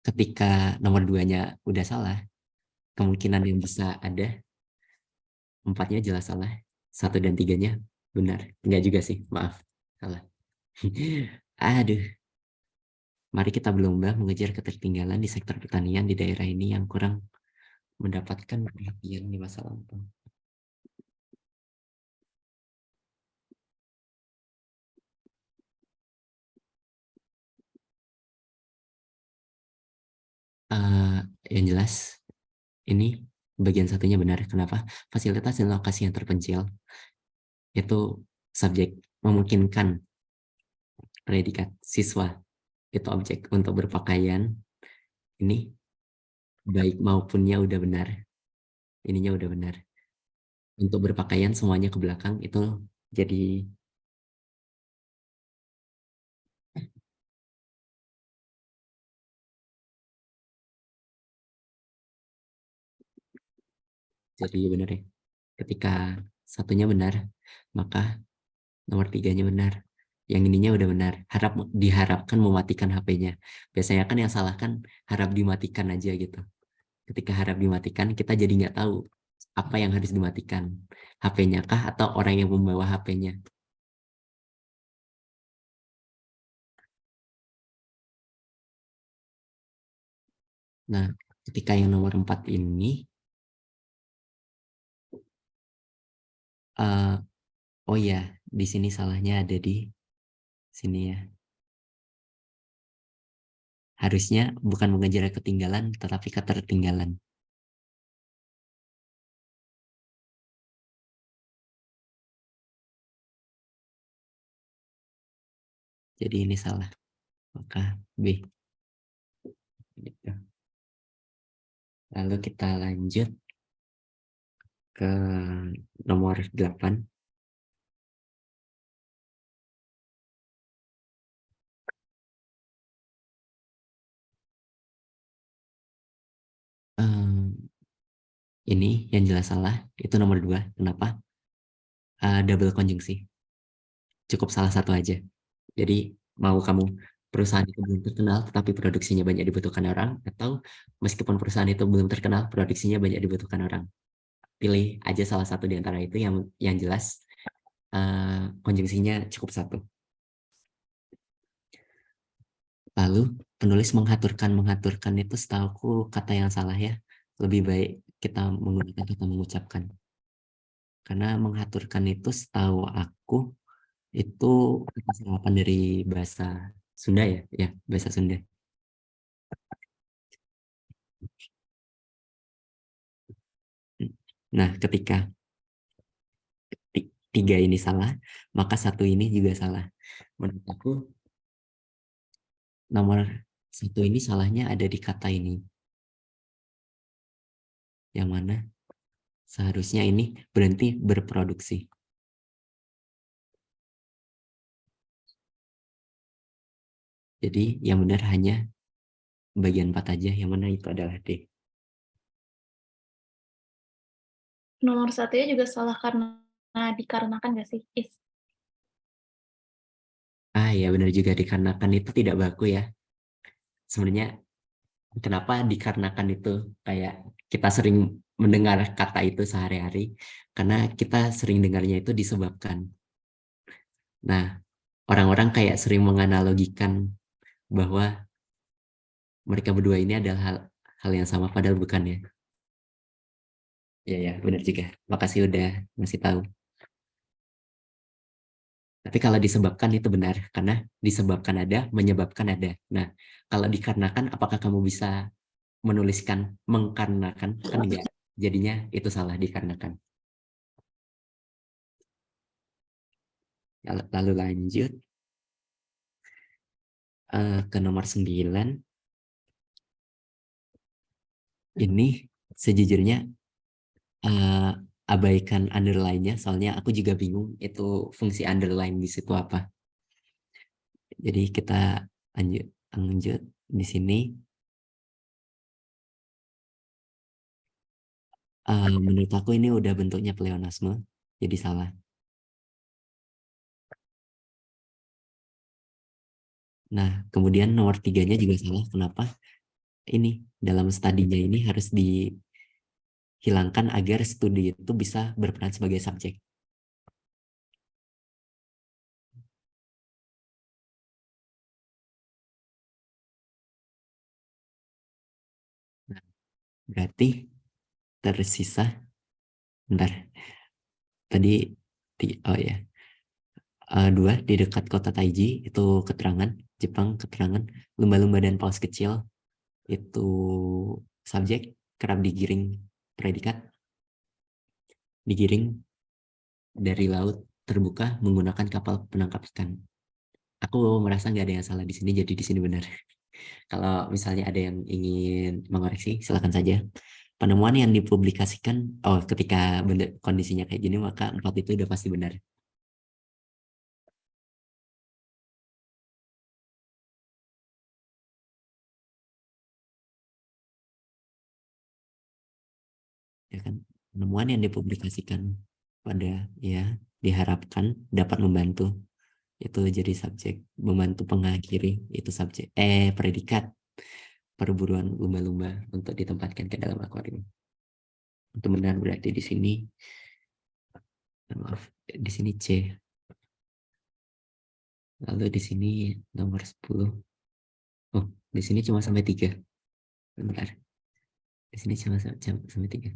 ketika nomor 2-nya udah salah, kemungkinan yang bisa ada 4-nya jelas salah, 1 dan 3-nya benar. Enggak juga sih, maaf, salah. Aduh. Mari kita berlomba mengejar ketertinggalan di sektor pertanian di daerah ini yang kurang mendapatkan perhatian di masa lampau. Yang jelas, ini bagian satunya benar. Kenapa? Fasilitas dan lokasi yang terpencil itu subjek, memungkinkan predikat siswa itu objek untuk berpakaian. Ini baik maupunnya udah benar. Ininya udah benar. Untuk berpakaian semuanya ke belakang itu jadi benar ya. Ketika satunya benar, maka nomor 3-nya benar. Yang ininya udah benar. Diharapkan mematikan HP-nya. Biasanya kan yang salah kan harap dimatikan aja gitu. Ketika harap dimatikan, kita jadi nggak tahu apa yang harus dimatikan. HP-nya kah atau orang yang membawa HP-nya. Nah, ketika yang nomor 4 ini, oh ya, di sini salahnya ada di sini ya. Harusnya bukan mengejar ketinggalan, tetapi ketertinggalan. Jadi ini salah. Maka B. Gitu. Lalu kita lanjut ke nomor 8. Ini yang jelas salah, itu nomor 2. Kenapa? Double konjungsi. Cukup salah satu aja. Jadi mau kamu perusahaan itu belum terkenal tetapi produksinya banyak dibutuhkan orang, atau meskipun perusahaan itu belum terkenal produksinya banyak dibutuhkan orang. Pilih aja salah satu di antara itu yang jelas konjungsinya cukup satu. Lalu penulis mengaturkan itu setahuku kata yang salah ya. Lebih baik kita menggunakan kata mengucapkan. Karena mengaturkan itu setahu aku itu kata serapan dari bahasa Sunda ya, bahasa Sunda. Nah, ketika 3 ini salah, maka 1 ini juga salah. Menurut aku nomor 1 ini salahnya ada di kata ini. Yang mana seharusnya ini berhenti berproduksi. Jadi yang benar hanya bagian 4 aja, yang mana itu adalah D. Nomor 1-nya juga salah karena dikarenakan nggak sih? Ya benar juga, dikarenakan itu tidak baku ya. Sebenarnya Kenapa dikarenakan itu kayak kita sering mendengar kata itu sehari-hari, karena kita sering dengarnya itu disebabkan. Nah, orang-orang kayak sering menganalogikan bahwa mereka berdua ini adalah hal yang sama, padahal bukan ya. Ya, benar juga. Makasih udah ngasih tahu. Tapi kalau disebabkan itu benar, karena disebabkan ada, menyebabkan ada. Nah, kalau dikarenakan, apakah kamu bisa menuliskan mengkarenakan? Kan enggak. Jadinya itu salah, dikarenakan. Lalu lanjut ke nomor 9. Ini sejujurnya abaikan underline-nya, soalnya aku juga bingung itu fungsi underline di situ apa. Jadi kita lanjut di sini. Menurut aku ini udah bentuknya pleonasme, jadi salah. Nah, kemudian nomor 3-nya juga salah. Kenapa? Ini dalam studinya ini harus dihilangkan agar studi itu bisa berperan sebagai subjek. Nah, berarti tersisa, bentar, tadi oh ya, 2 di dekat kota Taiji itu keterangan Jepang, keterangan lumba-lumba dan paus kecil itu subjek, kerap digiring predikat, digiring dari laut terbuka menggunakan kapal penangkap ikan. Aku merasa nggak ada yang salah di sini, jadi di sini benar. Kalau misalnya ada yang ingin mengoreksi, silakan saja. Penemuan yang dipublikasikan, ketika kondisinya kayak gini, maka 4 itu udah pasti benar. Ya kan? Penemuan yang dipublikasikan pada ya diharapkan dapat membantu itu jadi subjek, membantu mengakhiri itu subjek predikat perburuan lumba-lumba untuk ditempatkan ke dalam akuarium. Untuk benar berarti di sini, maaf, di sini C. Lalu di sini nomor 10. Oh, di sini cuma sampai 3. Bentar. Di sini cuma sampai 3.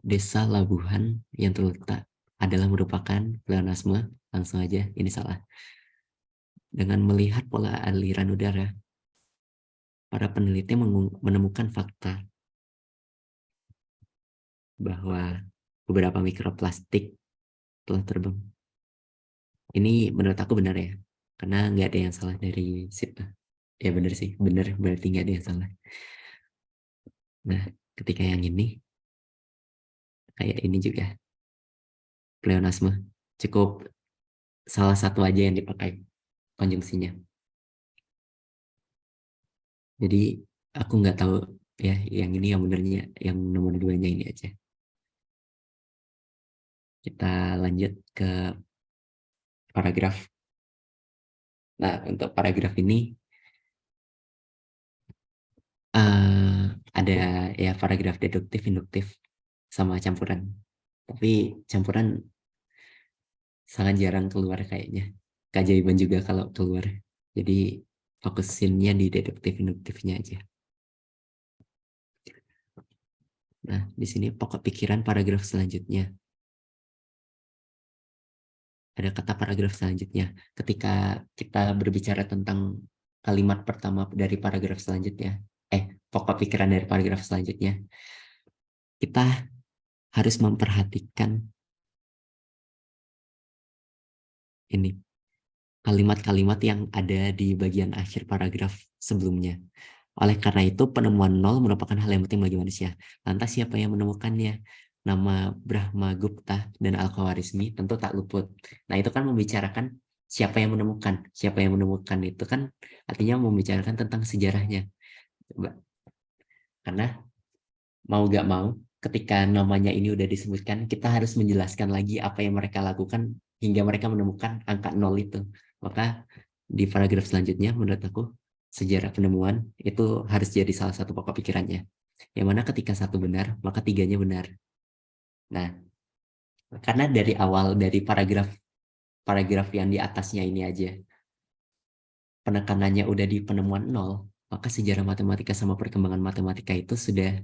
Desa Labuhan yang terletak adalah merupakan pleonasme. Langsung aja, ini salah. Dengan melihat pola aliran udara, para peneliti menemukan fakta bahwa beberapa mikroplastik telah terbang. Ini menurut aku benar ya, karena nggak ada yang salah dari situ. Ya benar sih, benar, berarti nggak ada yang salah. Nah, ketika yang ini, kayak ini juga, pleonasme, cukup salah satu aja yang dipakai konjungsinya. Jadi aku nggak tahu ya, yang ini yang benernya, yang nomor 2-nya ini aja. Kita lanjut ke paragraf. Nah, untuk paragraf ini ada ya paragraf deduktif, induktif, sama campuran. Tapi campuran sangat jarang keluar kayaknya. Keajaiban juga kalau keluar. Jadi fokusinnya di deduktif, induktifnya aja. Nah, di sini pokok pikiran paragraf selanjutnya. Ada kata paragraf selanjutnya. Ketika kita berbicara tentang kalimat pertama dari paragraf selanjutnya, pokok pikiran dari paragraf selanjutnya, kita harus memperhatikan ini kalimat-kalimat yang ada di bagian akhir paragraf sebelumnya. Oleh karena itu, penemuan nol merupakan hal yang penting bagi manusia. Lantas siapa yang menemukannya? Nama Brahma Gupta dan Al-Khawarizmi tentu tak luput. Nah, itu kan membicarakan siapa yang menemukan. Siapa yang menemukan itu kan artinya membicarakan tentang sejarahnya. Coba. Karena mau gak mau, ketika namanya ini udah disebutkan, kita harus menjelaskan lagi apa yang mereka lakukan hingga mereka menemukan angka 0 itu. Maka di paragraf selanjutnya menurut aku sejarah penemuan itu harus jadi salah satu pokok pikirannya. Yang mana ketika satu benar, maka tiganya benar. Nah, karena dari awal dari paragraf yang di atasnya ini aja penekanannya udah di penemuan nol, maka sejarah matematika sama perkembangan matematika itu sudah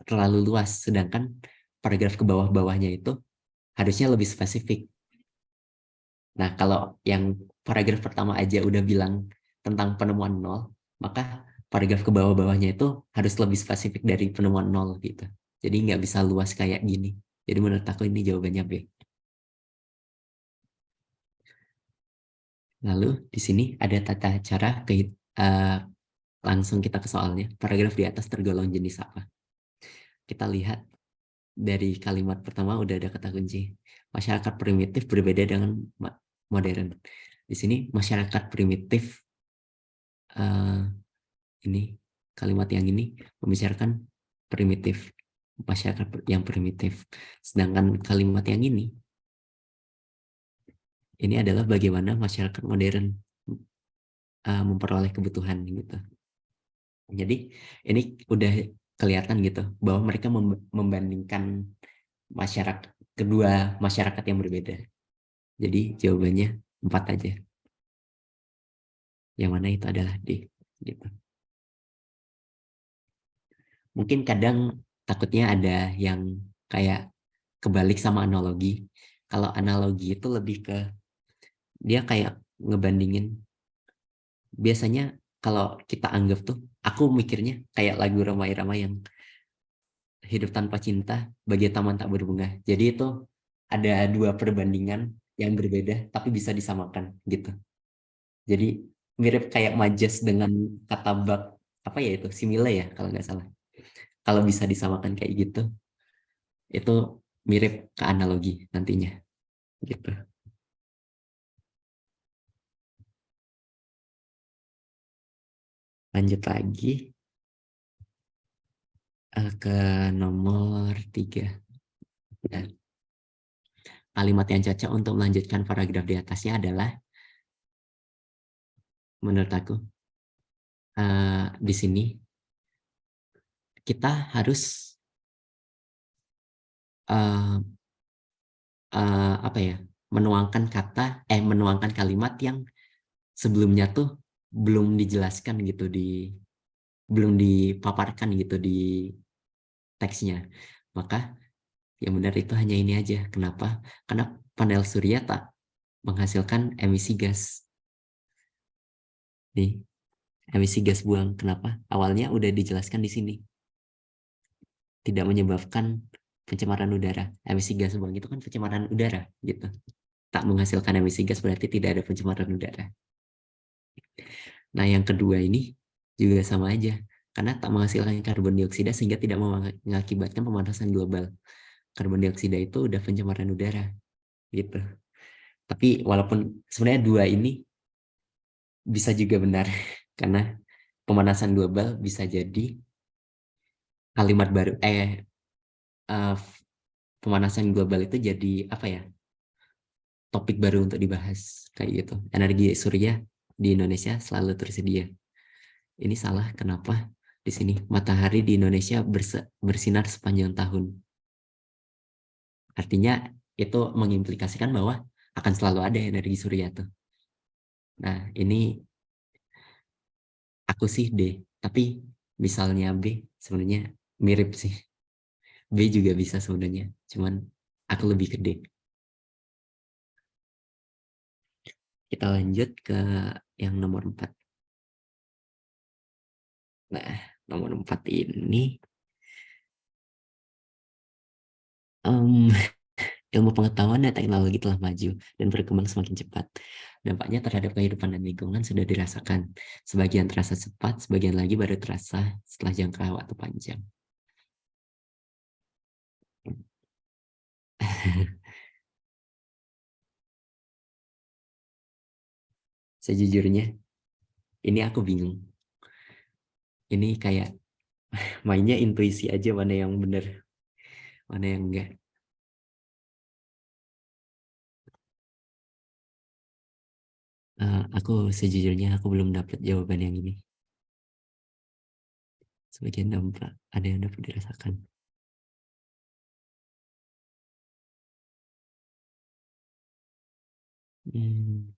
terlalu luas. Sedangkan paragraf ke bawah-bawahnya itu harusnya lebih spesifik. Nah, kalau yang paragraf pertama aja udah bilang tentang penemuan nol, maka paragraf ke bawah-bawahnya itu harus lebih spesifik dari penemuan nol gitu. Jadi nggak bisa luas kayak gini. Jadi menurut aku ini jawabannya B. Lalu di sini ada tata cara langsung kita ke soalnya. Paragraf di atas tergolong jenis apa? Kita lihat dari kalimat pertama udah ada kata kunci. Masyarakat primitif berbeda dengan modern. Di sini masyarakat primitif ini kalimat yang ini membicarakan primitif, masyarakat yang primitif. Sedangkan kalimat yang ini adalah bagaimana masyarakat modern memperoleh kebutuhan gitu. Jadi ini udah kelihatan gitu bahwa mereka membandingkan kedua masyarakat yang berbeda. Jadi jawabannya 4 aja. Yang mana itu adalah D gitu. Mungkin kadang takutnya ada yang kayak kebalik sama analogi. Kalau analogi itu lebih ke dia kayak ngebandingin. Biasanya kalau kita anggap tuh, aku mikirnya kayak lagu Rhoma Irama yang hidup tanpa cinta, bagai taman tak berbunga. Jadi itu ada 2 perbandingan yang berbeda, tapi bisa disamakan gitu. Jadi mirip kayak majas dengan kata bak, apa ya itu, simile ya kalau nggak salah. Kalau bisa disamakan kayak gitu, itu mirip ke analogi nantinya gitu. Lanjut lagi ke nomor 3. Dan kalimat yang cocok untuk melanjutkan paragraf di atasnya adalah, menurut aku, di sini kita harus apa ya, menuangkan kalimat yang sebelumnya tuh belum dijelaskan gitu, belum dipaparkan gitu di teksnya. Maka yang benar itu hanya ini aja. Kenapa? Karena panel surya tak menghasilkan emisi gas. Nih, emisi gas buang. Kenapa? Awalnya udah dijelaskan di sini. Tidak menyebabkan pencemaran udara. Emisi gas buang itu kan pencemaran udara gitu. Tak menghasilkan emisi gas berarti tidak ada pencemaran udara. Nah, yang kedua ini juga sama aja. Karena tak menghasilkan karbon dioksida sehingga tidak mengakibatkan pemanasan global. Karbon dioksida itu udah pencemaran udara gitu. Tapi walaupun sebenarnya 2 ini bisa juga benar karena pemanasan global bisa jadi kalimat baru pemanasan global itu jadi apa ya? Topik baru untuk dibahas kayak gitu. Energi surya di Indonesia selalu tersedia. Ini salah kenapa? Di sini matahari di Indonesia bersinar sepanjang tahun. Artinya itu mengimplikasikan bahwa akan selalu ada energi surya tuh. Nah, ini aku sih D, tapi misalnya B sebenarnya mirip sih. B juga bisa sebenarnya, cuman aku lebih ke D. Kita lanjut ke yang nomor 4. Nah, nomor 4 ini ilmu pengetahuan dan teknologi telah maju dan berkembang semakin cepat. Dampaknya terhadap kehidupan dan lingkungan sudah dirasakan. Sebagian terasa cepat, sebagian lagi baru terasa setelah jangka waktu panjang. Sejujurnya, ini aku bingung. Ini kayak mainnya intuisi aja mana yang benar, mana yang enggak. Aku sejujurnya aku belum dapat jawaban yang ini. Sebagian dampak ada yang dapat dirasakan. Hmm.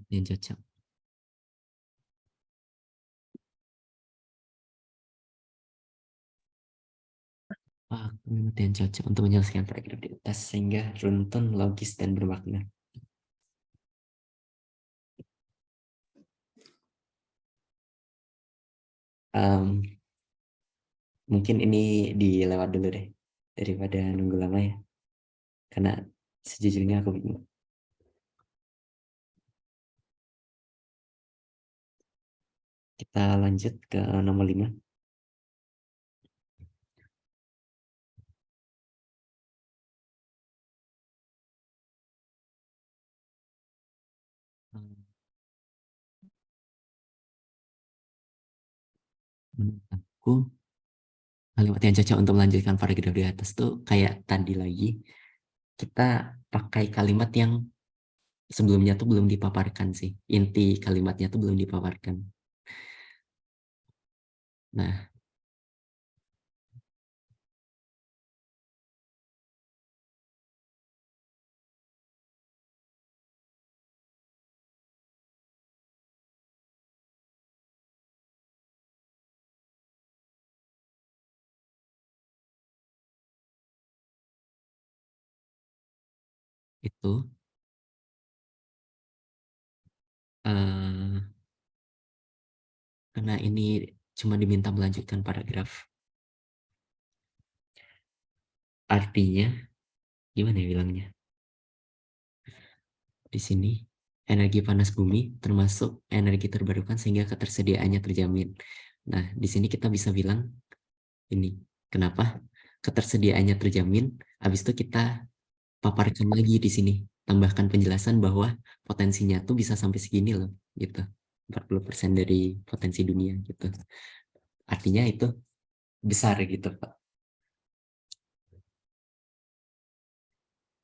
Yang cocok. Kalimat yang cocok untuk menyelesaikan paragraf di atas sehingga runtun, logis, dan bermakna. Mungkin ini dilewat dulu deh daripada nunggu lama ya, karena sejujurnya aku bingung. Kita lanjut ke nomor 5. Menurut aku kalimat yang cocok untuk melanjutkan paragraf di atas tuh kayak tadi lagi, kita pakai kalimat yang sebelumnya tuh belum dipaparkan sih, inti kalimatnya tuh belum dipaparkan. Nah, itu karena ini cuma diminta melanjutkan paragraf, artinya gimana ya bilangnya, di sini energi panas bumi termasuk energi terbarukan sehingga ketersediaannya terjamin. Nah, di sini kita bisa bilang ini kenapa ketersediaannya terjamin, habis itu kita paparkan lagi di sini, tambahkan penjelasan bahwa potensinya tuh bisa sampai segini loh, gitu. 40% dari potensi dunia gitu. Artinya itu besar gitu, Pak.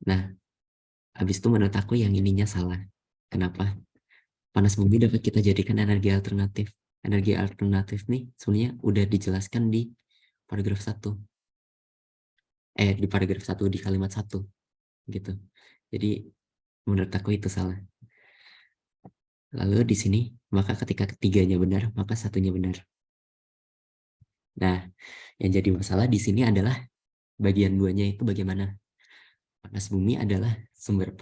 Nah, habis itu menurut aku yang ininya salah. Kenapa? Panas bumi dapat kita jadikan energi alternatif. Energi alternatif nih sebenarnya udah dijelaskan di paragraf 1. Di paragraf 1 di kalimat 1 gitu. Jadi menurut aku itu salah. Lalu di sini, maka ketika ketiganya benar, maka satunya benar. Nah, yang jadi masalah di sini adalah bagian duanya itu bagaimana. Panas bumi adalah sumber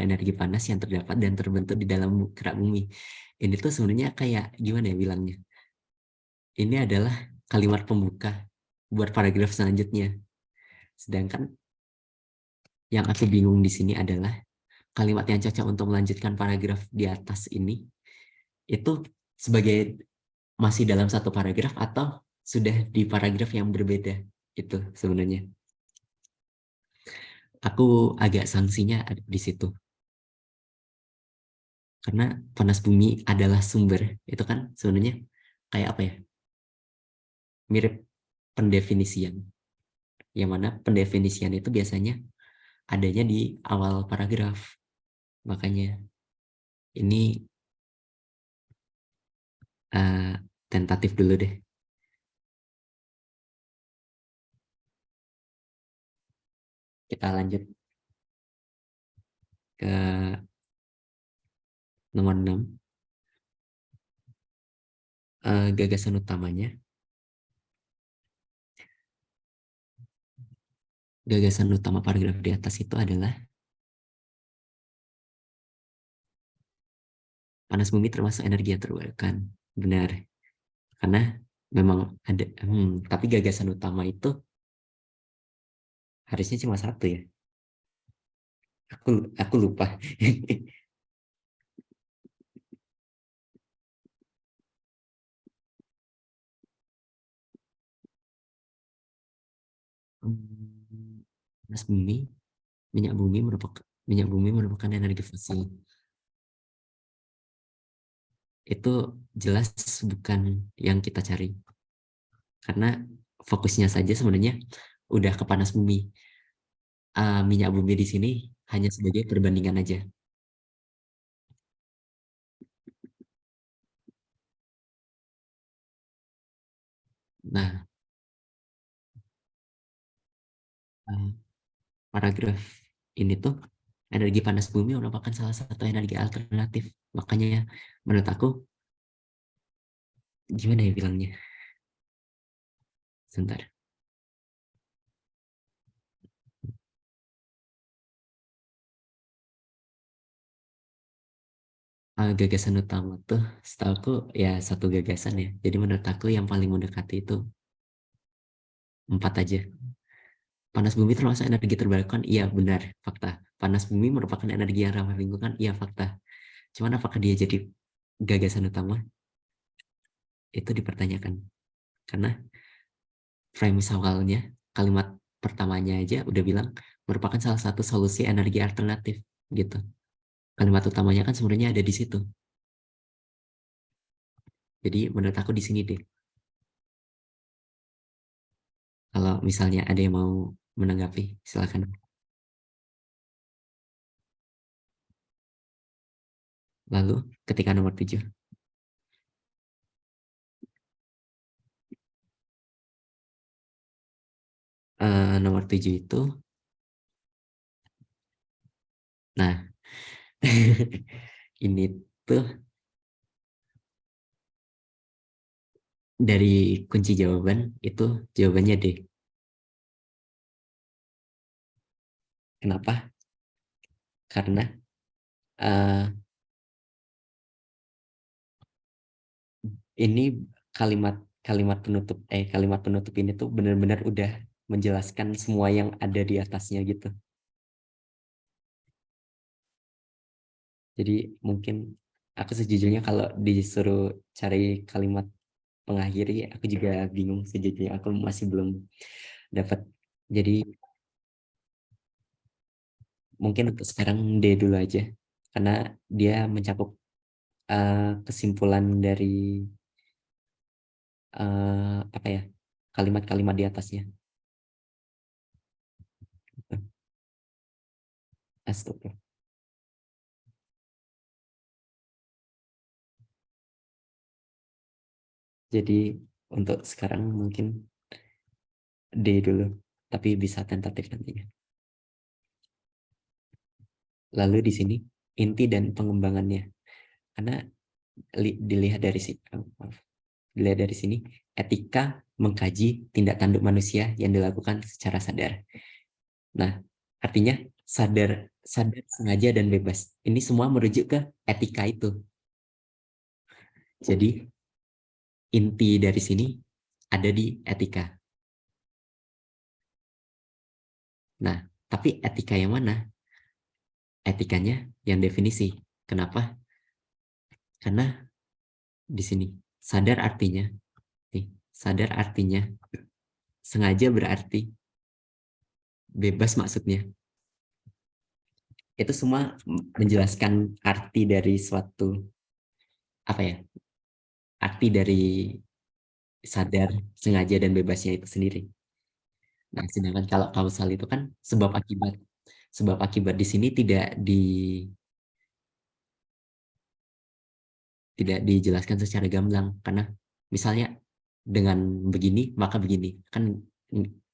energi panas yang terdapat dan terbentuk di dalam kerak bumi. Ini tuh sebenarnya kayak gimana ya bilangnya. Ini adalah kalimat pembuka buat paragraf selanjutnya. Sedangkan yang aku bingung di sini adalah kalimat yang cocok untuk melanjutkan paragraf di atas ini itu sebagai masih dalam satu paragraf atau sudah di paragraf yang berbeda. Itu sebenarnya aku agak sanksinya ada di situ, karena panas bumi adalah sumber itu kan sebenarnya kayak apa ya, mirip pendefinisian, yang mana pendefinisian itu biasanya adanya di awal paragraf. Makanya ini tentatif dulu deh. Kita lanjut ke nomor 6. Gagasan utamanya. Gagasan utama paragraf di atas itu adalah panas bumi termasuk energi yang terbarukan. Benar. Karena memang ada, tapi gagasan utama itu harusnya cuma satu ya. Aku lupa. Panas bumi, minyak bumi merupakan energi fosil. itu jelas bukan yang kita cari. Karena fokusnya saja sebenarnya udah ke panas bumi. Minyak bumi di sini hanya sebagai perbandingan aja. Nah, paragraf ini tuh energi panas bumi merupakan salah satu energi alternatif. Makanya menurut aku, gimana ya bilangnya? Sebentar. Gagasan utama tuh setahu aku ya satu gagasan ya. Jadi menurut aku yang paling mendekati itu 4 aja. Panas bumi termasuk energi terbarukan? Iya benar, fakta. Panas bumi merupakan energi yang ramah lingkungan? Iya fakta. Cuman apakah dia jadi gagasan utama? Itu dipertanyakan. Karena frame awalnya, kalimat pertamanya aja udah bilang merupakan salah satu solusi energi alternatif gitu. Kalimat utamanya kan sebenarnya ada di situ. Jadi menurut aku di sini deh. Kalau misalnya ada yang mau menanggapi, silakan. Lalu ketika nomor 7. Nomor 7 itu, nah ini tuh dari kunci jawaban itu jawabannya D. Kenapa? Karena ini kalimat penutup ini tuh benar-benar udah menjelaskan semua yang ada di atasnya gitu. Jadi mungkin aku sejujurnya kalau disuruh cari kalimat pengakhiri, aku juga bingung sejujurnya. Aku masih belum dapat. Jadi mungkin untuk sekarang D dulu aja. Karena dia mencakup kesimpulan dari apa ya, kalimat-kalimat di atasnya. Astagfirullah. Jadi untuk sekarang mungkin D dulu, tapi bisa tentatif nantinya. Lalu di sini inti dan pengembangannya, karena dilihat dari sini, etika mengkaji tindak tanduk manusia yang dilakukan secara sadar. Nah, artinya sadar, sengaja dan bebas. Ini semua merujuk ke etika itu. Jadi inti dari sini ada di etika. Nah, tapi etika yang mana? Etikanya yang definisi. Kenapa? Karena di sini sadar artinya, sengaja berarti, bebas maksudnya. Itu semua menjelaskan arti dari suatu apa ya? Arti dari sadar, sengaja dan bebasnya itu sendiri. Nah, sedangkan kalau kausal itu kan sebab akibat. Sebab akibat di sini tidak dijelaskan secara gamblang, karena misalnya dengan begini maka begini, kan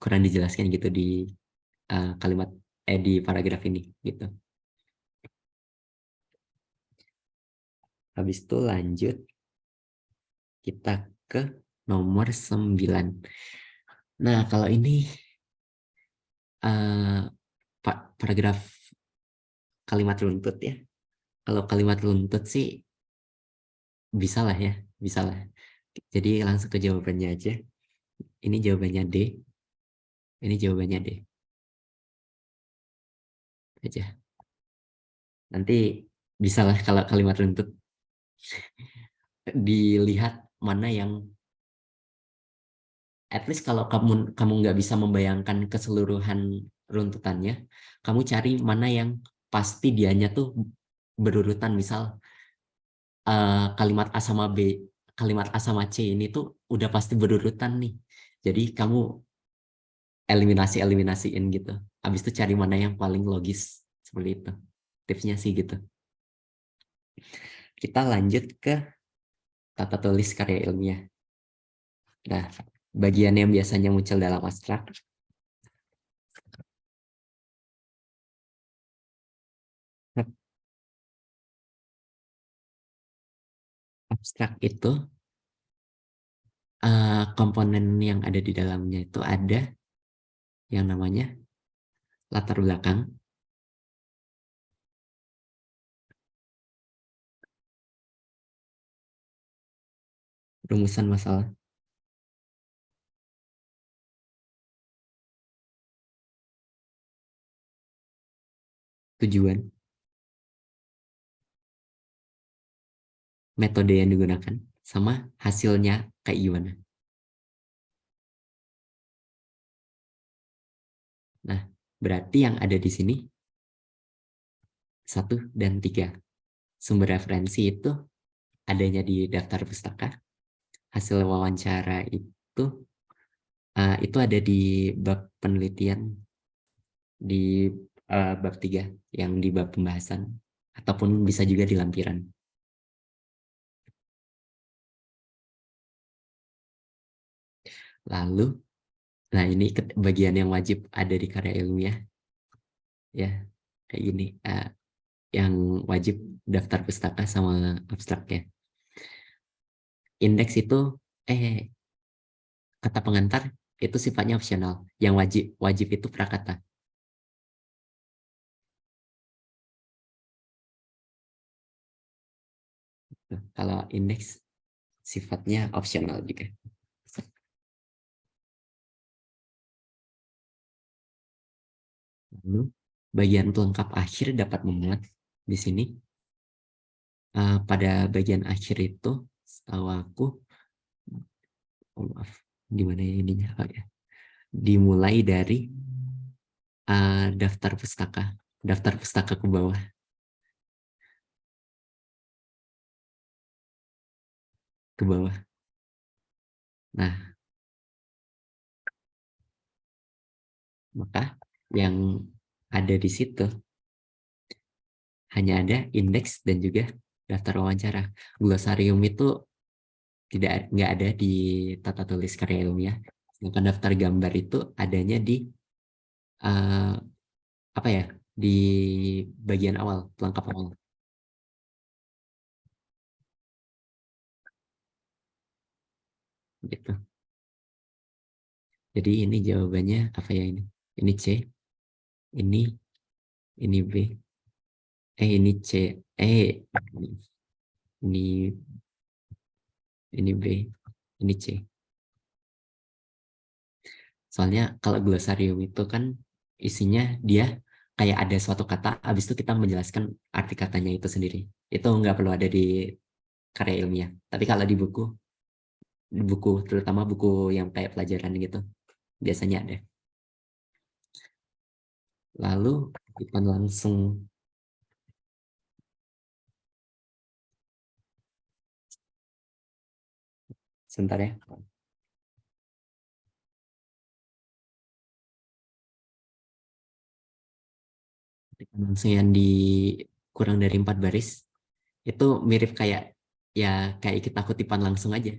kurang dijelaskan gitu di kalimat di paragraf ini gitu. Habis itu lanjut kita ke nomor 9. Nah, kalau ini paragraf kalimat runtut ya. Kalau kalimat runtut sih bisa lah ya, bisa lah. Jadi langsung ke jawabannya aja. Ini jawabannya D. Ini jawabannya D. Aja. Nanti bisa lah kalau kalimat runtut. Dilihat mana yang, at least kalau kamu nggak bisa membayangkan keseluruhan runtutannya, kamu cari mana yang pasti dianya tuh berurutan. Misal kalimat A sama B, kalimat A sama C ini tuh udah pasti berurutan nih. Jadi kamu eliminasiin gitu. Habis itu cari mana yang paling logis, seperti itu. Tipsnya sih gitu. Kita lanjut ke tata tulis karya ilmiah. Nah, bagian yang biasanya muncul dalam abstrak. Abstrak itu komponen yang ada di dalamnya itu ada yang namanya latar belakang, rumusan masalah, tujuan, metode yang digunakan, sama hasilnya kayak gimana. Nah, berarti yang ada di sini 1 dan 3. Sumber referensi itu adanya di daftar pustaka. Hasil wawancara itu ada di bab penelitian di bab 3 yang di bab pembahasan, ataupun bisa juga di lampiran. Lalu, nah ini bagian yang wajib ada di karya ilmiah, ya kayak gini, yang wajib daftar pustaka sama abstraknya. Indeks itu, kata pengantar itu sifatnya opsional. Yang wajib itu prakata. Kalau indeks sifatnya opsional juga. Lalu bagian pelengkap akhir dapat memuat di sini. Pada bagian akhir itu, setahu aku, maaf, gimana ya ininya? Oh, ya. Dimulai dari daftar pustaka ke bawah. Ke bawah. Nah, maka yang ada di situ hanya ada indeks dan juga daftar wawancara. Glosarium itu nggak ada di tata tulis karya ilmiah. Sedangkan daftar gambar itu adanya di apa ya, di bagian awal, pelengkap awal. Gitu. Jadi ini jawabannya apa ya ini? Ini C, ini B, ini C, ini B, ini C. Soalnya kalau glosarium itu kan isinya dia kayak ada suatu kata, habis itu kita menjelaskan arti katanya itu sendiri. Itu nggak perlu ada di karya ilmiah. Tapi kalau di buku, terutama buku yang kayak pelajaran gitu, biasanya ada. Lalu kita langsung sebentar ya. Langsung yang di kurang dari 4 baris itu mirip kayak ya kayak kita kutipan langsung aja,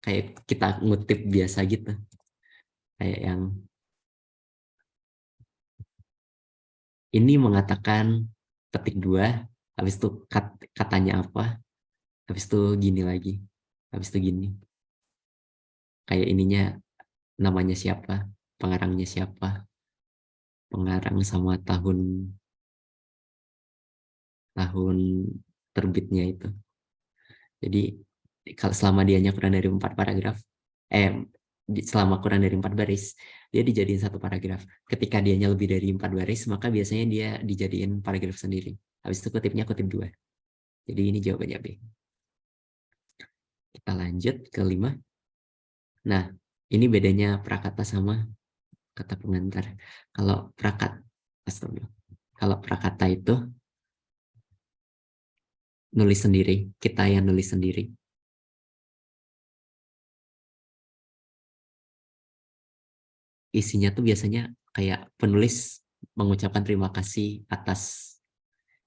kayak kita ngutip biasa gitu, kayak yang ini mengatakan petik 2, habis itu katanya apa, habis itu gini lagi, habis itu gini, kayak ininya namanya siapa, pengarangnya siapa, pengarang sama tahun terbitnya itu. Jadi kalau selama dianya kurang dari 4 paragraf, selama kurang dari 4 baris, dia dijadiin 1 paragraf. Ketika dianya lebih dari 4 baris, maka biasanya dia dijadiin paragraf sendiri. Habis itu kutipnya kutip 2. Jadi ini jawabannya B. Kita lanjut ke 5. Nah, ini bedanya prakata sama kata pengantar. Kalau prakata itu nulis sendiri, kita yang nulis sendiri. Isinya tuh biasanya kayak penulis mengucapkan terima kasih atas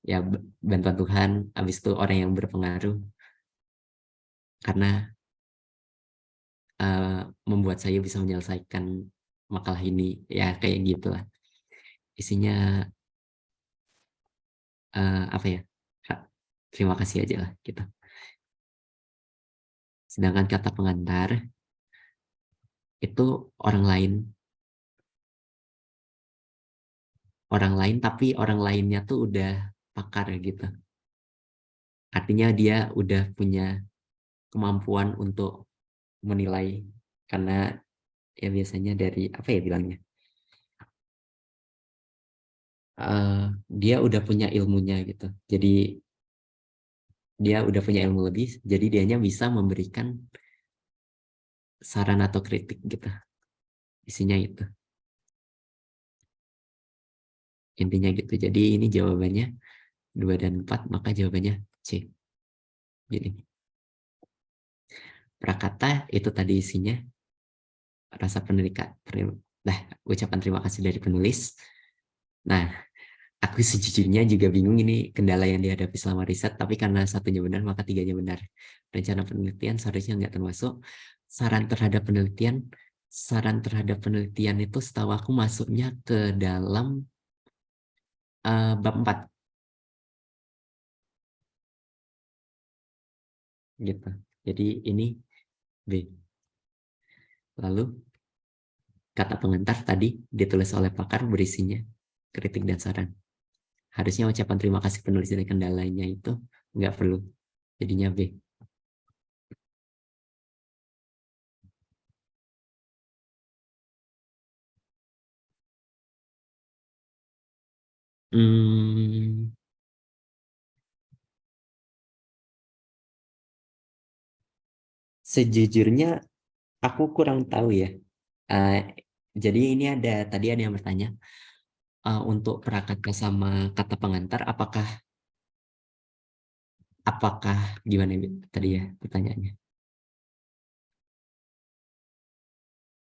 ya bantuan Tuhan, habis itu orang yang berpengaruh karena membuat saya bisa menyelesaikan makalah ini, ya kayak gitulah. Isinya apa ya? Terima kasih aja lah gitu. Sedangkan kata pengantar itu orang lain tapi orang lainnya tuh udah pakar gitu. Artinya dia udah punya kemampuan untuk menilai karena ya biasanya dari apa ya bilangnya, dia udah punya ilmunya gitu. Jadi dia udah punya ilmu lebih, jadi dianya bisa memberikan saran atau kritik gitu. Isinya itu. Intinya gitu. Jadi ini jawabannya 2 dan 4, maka jawabannya C. Jadi prakata itu tadi isinya rasa ucapan terima kasih dari penulis. Nah, aku sejujurnya juga bingung ini kendala yang dihadapi selama riset, tapi karena satunya benar maka 3-nya benar. Rencana penelitian seharusnya nggak termasuk. Saran terhadap penelitian itu setahu aku masuknya ke dalam bab 4. Gitu. Jadi ini B. Lalu kata pengantar tadi ditulis oleh pakar berisinya kritik dan saran. Harusnya ucapan terima kasih penulis dan kendalanya itu nggak perlu. Jadinya B. Sejujurnya aku kurang tahu ya. Jadi ini tadi ada yang bertanya untuk prakata sama kata pengantar apakah gimana tadi ya pertanyaannya?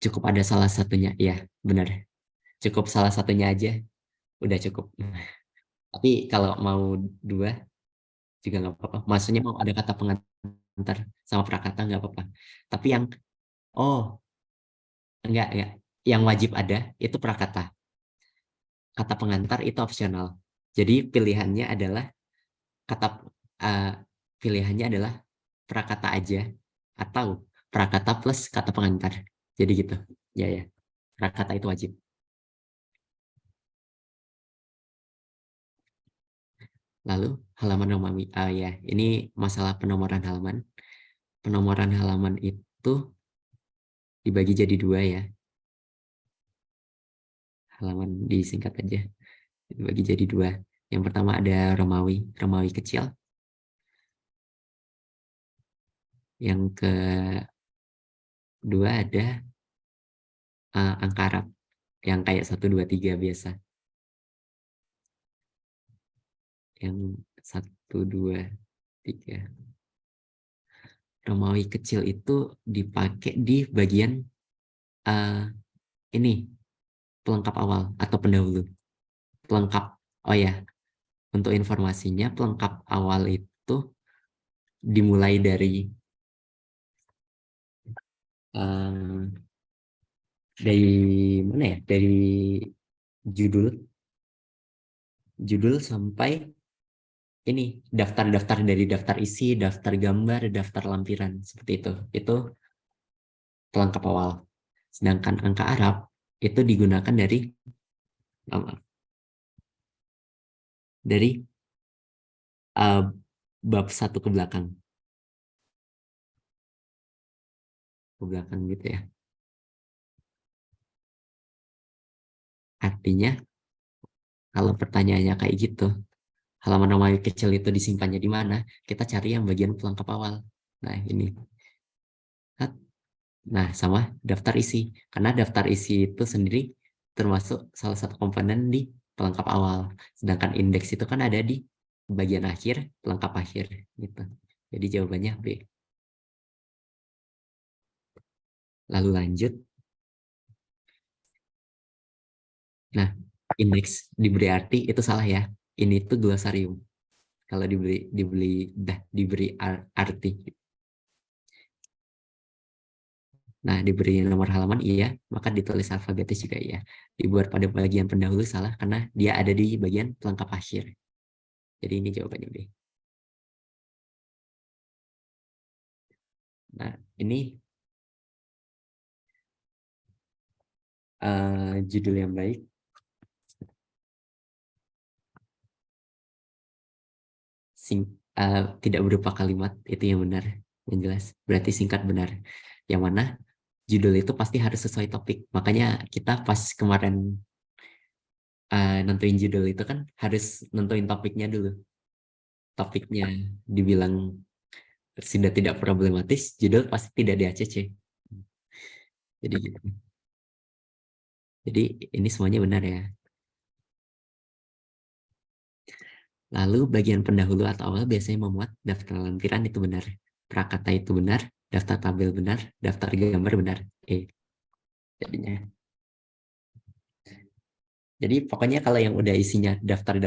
Cukup ada salah satunya, ya benar. Cukup salah satunya aja, udah cukup. Tapi kalau mau 2 juga nggak apa-apa. Maksudnya mau ada kata pengantar sama prakata nggak apa-apa. Tapi enggak. Yang wajib ada itu prakata. Kata pengantar itu opsional. Jadi pilihannya adalah prakata aja atau prakata plus kata pengantar. Jadi gitu. Ya. Prakata itu wajib. Lalu halaman Romawi. Ya, ini masalah penomoran halaman. Penomoran halaman itu dibagi jadi 2 ya. Halaman disingkat aja. Dibagi jadi 2. Yang pertama ada Romawi kecil. Yang kedua ada angka Arab yang kayak 1, 2, 3 biasa. Yang 1, 2, 3. Romawi kecil itu dipakai di bagian ini pelengkap awal atau pendahulu. Pelengkap, oh ya, untuk informasinya pelengkap awal itu dimulai dari mana ya? Dari judul sampai ini daftar dari daftar isi, daftar gambar, daftar lampiran seperti itu. Itu pelengkap awal. Sedangkan angka Arab itu digunakan dari bab 1 ke belakang. Ke belakang gitu ya. Artinya kalau pertanyaannya kayak gitu, halaman Romawi kecil itu disimpannya di mana? Kita cari yang bagian pelengkap awal. Nah, ini. Nah, sama daftar isi. Karena daftar isi itu sendiri termasuk salah satu komponen di pelengkap awal. Sedangkan indeks itu kan ada di bagian akhir, pelengkap akhir gitu. Jadi jawabannya B. Lalu lanjut. Nah, indeks diberi arti itu salah ya. Ini tuh glosarium. Kalau diberi arti. Nah, diberi nomor halaman iya, maka ditulis alfabetis juga iya. Dibuat pada bagian pendahulu salah karena dia ada di bagian pelengkap akhir. Jadi ini jawabannya B. Nah, ini judul yang baik. Tidak berupa kalimat, itu yang benar. Yang jelas, berarti singkat benar. Yang mana judul itu pasti harus sesuai topik. Makanya kita pas kemarin nentuin judul itu kan harus nentuin topiknya dulu. Topiknya dibilang sudah tidak problematis, judul pasti tidak di ACC. Jadi gitu. Jadi ini semuanya benar ya. Lalu bagian pendahulu atau awal biasanya memuat daftar lampiran itu benar. Prakata itu benar, daftar tabel benar, daftar gambar benar. Jadinya. Jadi pokoknya kalau yang udah isinya daftar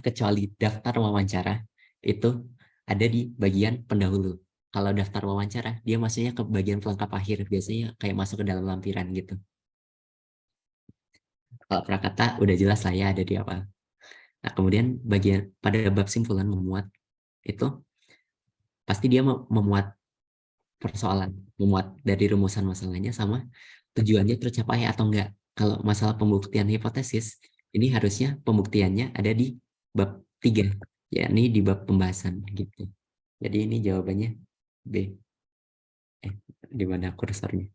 kecuali daftar wawancara itu ada di bagian pendahulu. Kalau daftar wawancara dia masuknya ke bagian pelengkap akhir, biasanya kayak masuk ke dalam lampiran gitu. Kalau prakata udah jelas lah ya ada di awal. Nah, kemudian bagian pada bab simpulan memuat itu pasti dia memuat persoalan, memuat dari rumusan masalahnya sama tujuannya tercapai atau enggak. Kalau masalah pembuktian hipotesis, ini harusnya pembuktiannya ada di bab 3, yakni di bab pembahasan gitu. Jadi ini jawabannya B. Di mana kursornya?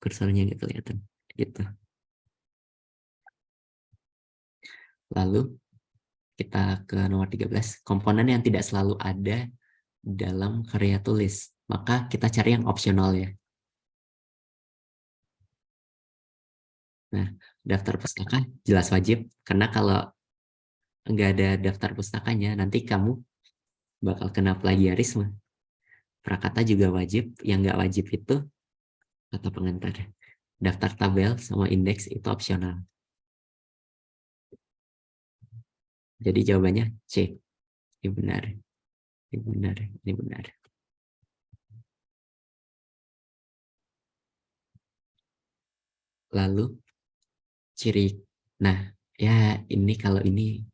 Kursornya nggak kelihatan. Gitu. Lalu kita ke nomor 13, komponen yang tidak selalu ada dalam karya tulis. Maka kita cari yang opsional ya. Nah, daftar pustaka jelas wajib, karena kalau nggak ada daftar pustakanya, nanti kamu bakal kena plagiarisme. Prakata juga wajib, yang nggak wajib itu kata pengantar. Daftar tabel sama indeks itu opsional. Jadi jawabannya C. Ini benar. Ini benar. Ini benar. Lalu ciri. Nah, ya ini kalau ini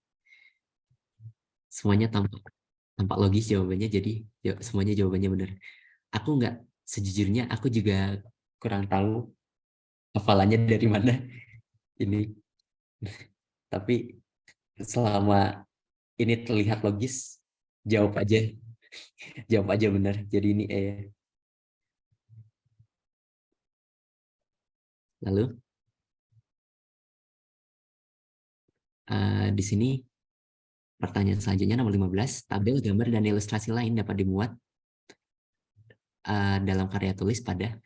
semuanya tampak logis jawabannya, jadi semuanya jawabannya benar. Aku nggak, sejujurnya aku juga kurang tahu hafalannya dari mana ini. Tapi selama ini terlihat logis, jawab aja. Jawab aja benar. Jadi ini E. Lalu di sini pertanyaan selanjutnya nomor 15, tabel, gambar, dan ilustrasi lain dapat dimuat dalam karya tulis pada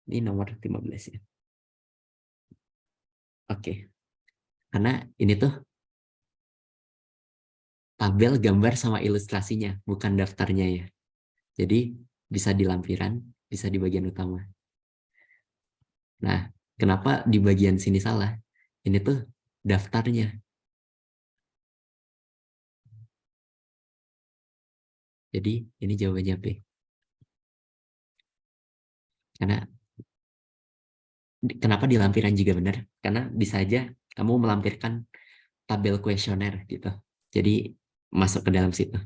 ini nomor 15 ya. Oke. Karena ini tuh tabel, gambar, sama ilustrasinya, bukan daftarnya ya. Jadi bisa di lampiran, bisa di bagian utama. Nah, kenapa di bagian sini salah? Ini tuh daftarnya. Jadi ini jawabannya B. Karena kenapa di lampiran juga benar? Karena bisa aja kamu melampirkan tabel kuesioner gitu. Jadi masuk ke dalam situ.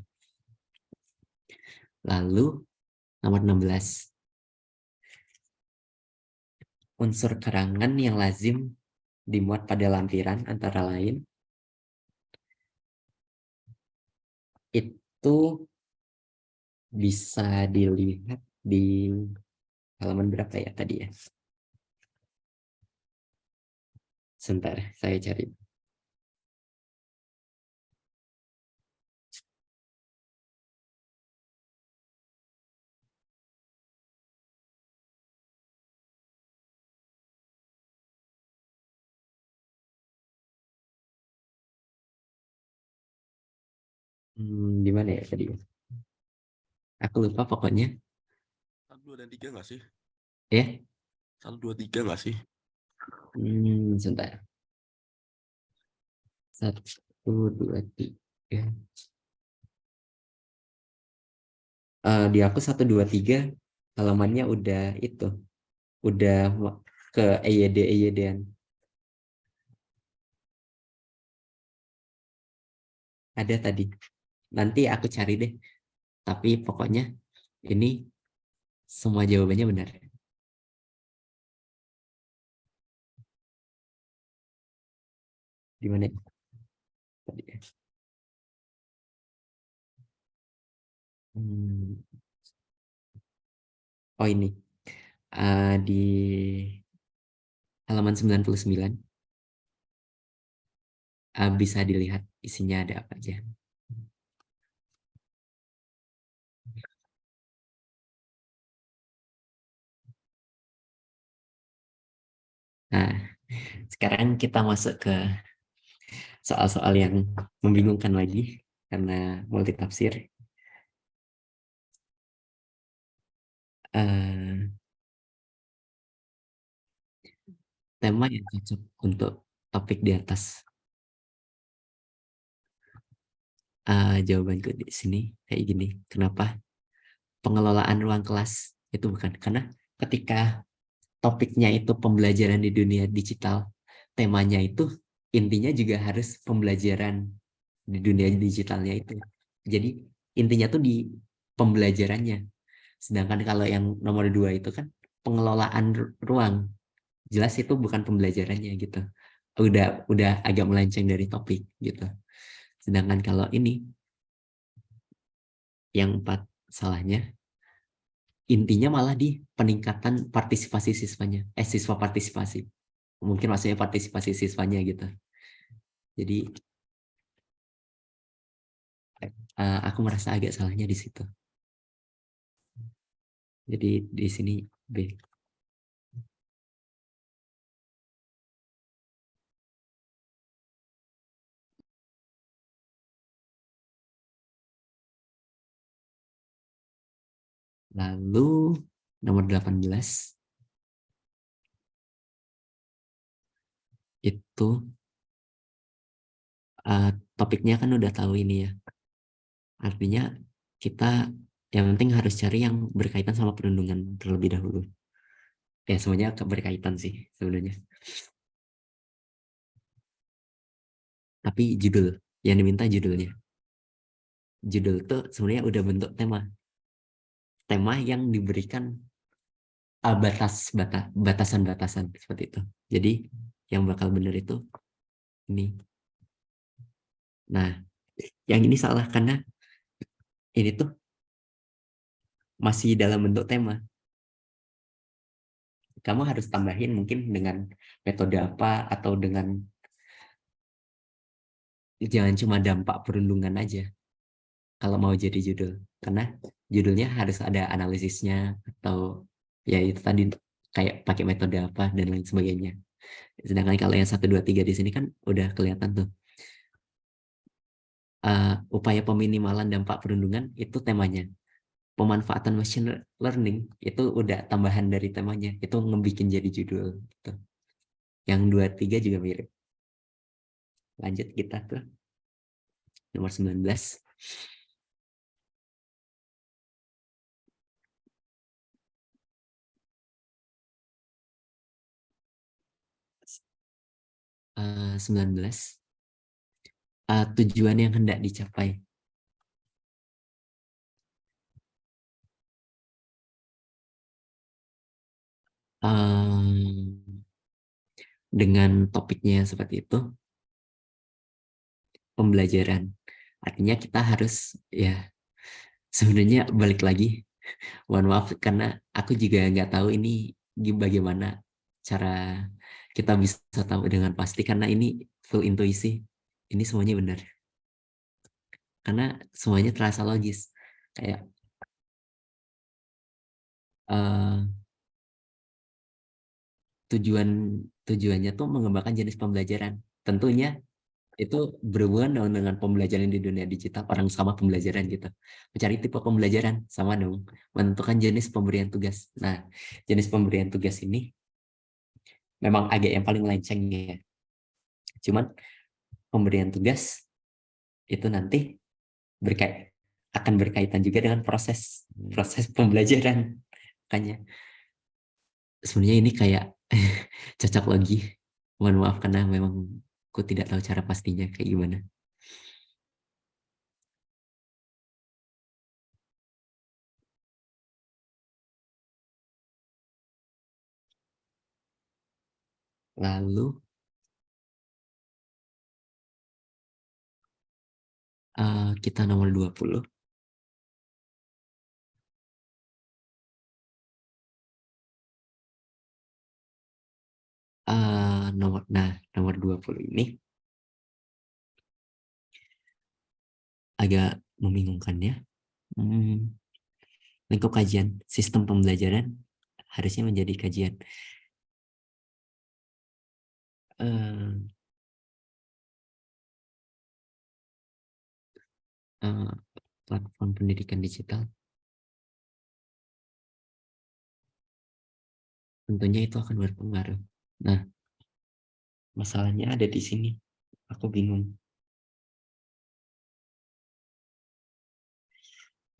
Lalu nomor 16. Unsur karangan yang lazim dimuat pada lampiran antara lain itu bisa dilihat di halaman berapa ya tadi ya? Sebentar, saya cari. Di mana ya tadi? Aku lupa pokoknya. 1, 2, dan 3 nggak sih? Ya, 1, 2, 3 nggak sih? sebentar. 1, 2, 3. Di aku 1, 2, 3 halamannya udah itu. Udah ke EYD-an. Ada tadi. Nanti aku cari deh. Tapi pokoknya ini semua jawabannya benar. Di mana ya? Tadi ya. Oh ini. Di halaman 99 bisa dilihat isinya ada apa aja. Nah, sekarang kita masuk ke soal-soal yang membingungkan lagi karena multitafsir. Tema yang cocok untuk topik di atas. Jawabanku di sini kayak gini. Kenapa? Pengelolaan ruang kelas itu bukan. Karena ketika topiknya itu pembelajaran di dunia digital, temanya itu intinya juga harus pembelajaran di dunia digitalnya itu. Jadi intinya tuh di pembelajarannya. Sedangkan kalau yang nomor 2 itu kan pengelolaan ruang. Jelas itu bukan pembelajarannya gitu. Udah agak melenceng dari topik gitu. Sedangkan kalau ini yang 4 salahnya intinya malah di peningkatan partisipasi siswanya. Siswa partisipasi. Mungkin maksudnya partisipasi siswanya gitu. Jadi aku merasa agak salahnya di situ. Jadi di sini B. Lalu nomor 18 itu topiknya kan udah tahu ini ya. Artinya kita yang penting harus cari yang berkaitan sama perundungan terlebih dahulu. Ya semuanya berkaitan sih sebenarnya. Tapi judul yang diminta judulnya. Judul tuh sebenarnya udah bentuk tema. Tema yang diberikan batasan-batasan seperti itu. Jadi yang bakal benar itu ini. Nah, yang ini salah karena ini tuh masih dalam bentuk tema. Kamu harus tambahin mungkin dengan metode apa atau dengan jangan cuma dampak perundungan aja kalau mau jadi judul. Karena judulnya harus ada analisisnya atau ya itu tadi kayak pakai metode apa dan lain sebagainya. Sedangkan kalau yang 1, 2, 3 di sini kan udah kelihatan tuh. Upaya peminimalan dampak perundungan itu temanya. Pemanfaatan machine learning itu udah tambahan dari temanya. Itu ngebikin jadi judul. Gitu. Yang 2, 3 juga mirip. Lanjut kita ke nomor 19. Uh, 19. Tujuan yang hendak dicapai. Dengan topiknya seperti itu, pembelajaran. Artinya kita harus ya sebenarnya balik lagi. Mohon maaf karena aku juga nggak tahu ini bagaimana cara kita bisa tahu dengan pasti karena ini full intuisi. Ini semuanya benar. Karena semuanya terasa logis. Kayak tujuannya tuh mengembangkan jenis pembelajaran. Tentunya itu berhubungan dengan pembelajaran di dunia digital, orang sama pembelajaran gitu. Mencari tipe pembelajaran, sama dong. Menentukan jenis pemberian tugas. Nah, jenis pemberian tugas ini memang agak yang paling melenceng ya. Cuman pemberian tugas itu nanti akan berkaitan juga dengan proses pembelajaran. Makanya sebenarnya ini kayak cocok lagi. Mohon maaf karena memang aku tidak tahu cara pastinya kayak gimana. Lalu kita nomor 20. Nomor 20 ini agak membingungkan ya. Lingkup kajian sistem pembelajaran harusnya menjadi kajian platform pendidikan digital. Tentunya itu akan berpengaruh. Nah, masalahnya ada di sini. Aku bingung.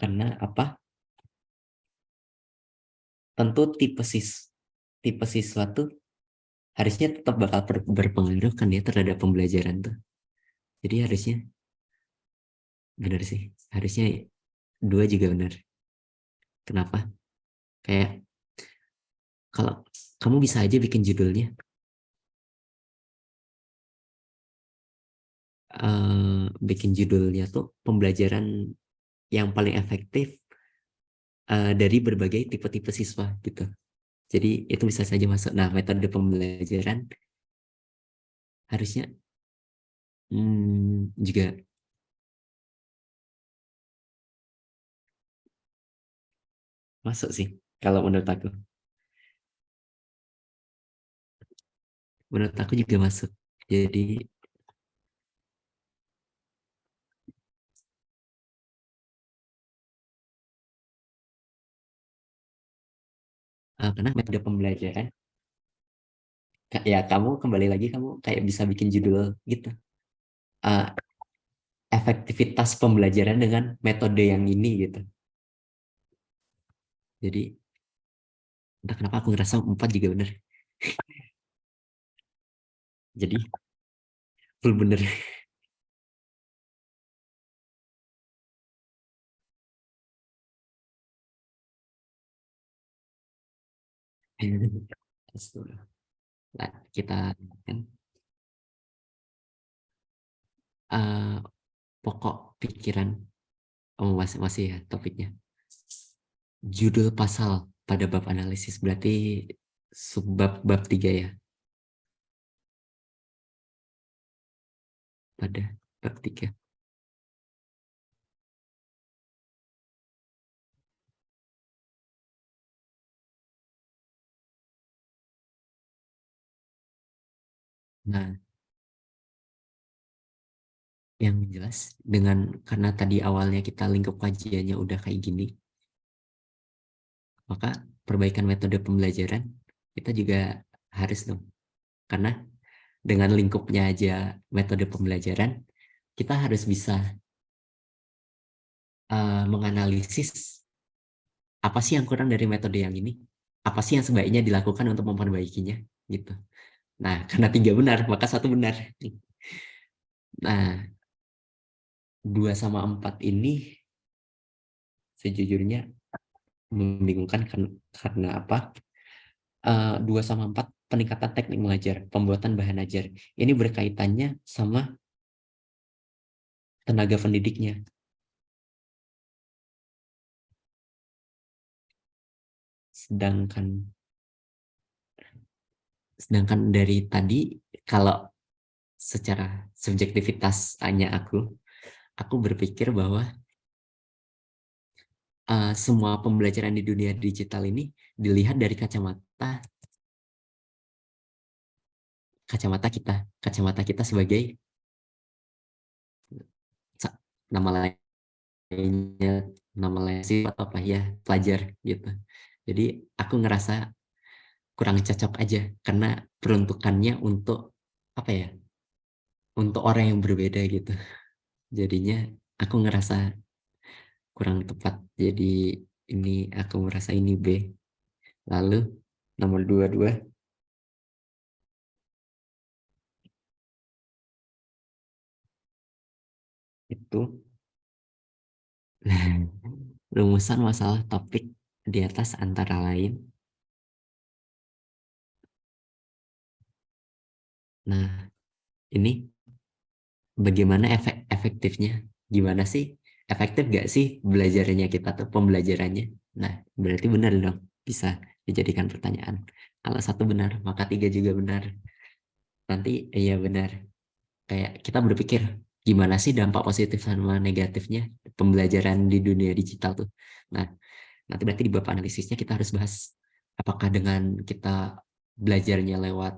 Karena apa? Tentu tipe siswa tuh harusnya tetap bakal berpengaruh kan ya terhadap pembelajaran tuh. Jadi harusnya benar sih. Harusnya 2 juga benar. Kenapa? Kayak kalau kamu bisa aja bikin judulnya tuh pembelajaran yang paling efektif dari berbagai tipe-tipe siswa gitu. Jadi itu bisa saja masuk. Nah, metode pembelajaran harusnya juga masuk sih kalau menurut aku. Menurut aku juga masuk. Jadi karena metode pembelajaran ya kamu kembali lagi kamu kayak bisa bikin judul gitu. Efektivitas pembelajaran dengan metode yang ini gitu. Jadi entah kenapa aku ngerasa 4 juga bener. Jadi full bener. Nah, kita kan pokok pikiran masih ya topiknya. Judul pasal pada bab analisis berarti bab 3 ya. Pada bab 3. Nah, yang jelas karena tadi awalnya kita lingkup kajiannya udah kayak gini, maka perbaikan metode pembelajaran kita juga harus dong. Karena dengan lingkupnya aja metode pembelajaran, kita harus bisa menganalisis apa sih yang kurang dari metode yang ini, apa sih yang sebaiknya dilakukan untuk memperbaikinya gitu. Nah, karena 3 benar, maka 1 benar. Nah, 2 sama 4 ini sejujurnya membingungkan karena apa? 2 sama 4 peningkatan teknik mengajar, pembuatan bahan ajar. Ini berkaitannya sama tenaga pendidiknya. Sedangkan dari tadi kalau secara subjektivitas hanya aku berpikir bahwa semua pembelajaran di dunia digital ini dilihat dari kacamata kita sebagai nama lainnya, nama lain sifat apa ya, pelajar gitu. Jadi aku ngerasa kurang cocok aja karena peruntukannya untuk apa ya, untuk orang yang berbeda gitu. Jadinya aku ngerasa kurang tepat. Jadi ini aku merasa ini B. Lalu nomor 22 itu rumusan masalah topik di atas antara lain. Nah, ini bagaimana efektifnya? Gimana sih? Efektif gak sih belajarnya kita tuh, pembelajarannya? Nah, berarti benar dong. Bisa dijadikan pertanyaan. Kalau satu benar, maka tiga juga benar. Nanti iya benar. Kayak kita berpikir, gimana sih dampak positif sama negatifnya pembelajaran di dunia digital tuh. Nah, nanti berarti di bab analisisnya kita harus bahas apakah dengan kita belajarnya lewat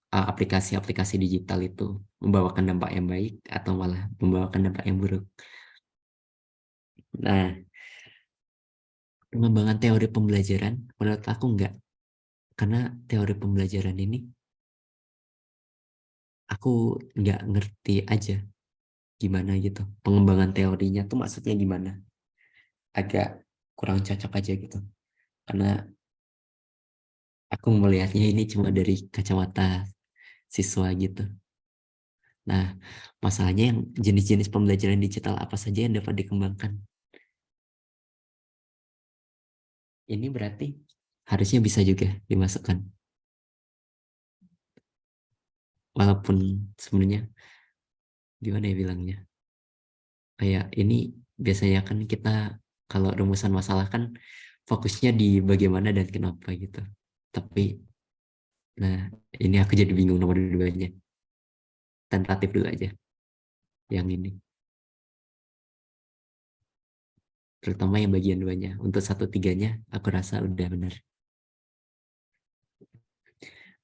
aplikasi-aplikasi digital itu membawakan dampak yang baik atau malah membawakan dampak yang buruk. Nah, pengembangan teori pembelajaran menurut aku enggak. Karena teori pembelajaran ini aku nggak ngerti aja gimana gitu. Pengembangan teorinya tuh maksudnya gimana. Agak kurang cocok aja gitu. Karena aku melihatnya ini cuma dari kacamata siswa gitu. Nah, masalahnya yang jenis-jenis pembelajaran digital apa saja yang dapat dikembangkan. Ini berarti harusnya bisa juga dimasukkan. Walaupun sebenarnya gimana ya bilangnya. Kayak ini biasanya kan kita kalau rumusan masalah kan fokusnya di bagaimana dan kenapa gitu. Tapi nah ini aku jadi bingung nomor 2-nya. Tentatif dulu aja yang ini. Terutama yang bagian 2-nya. Untuk 1-3-nya aku rasa udah benar.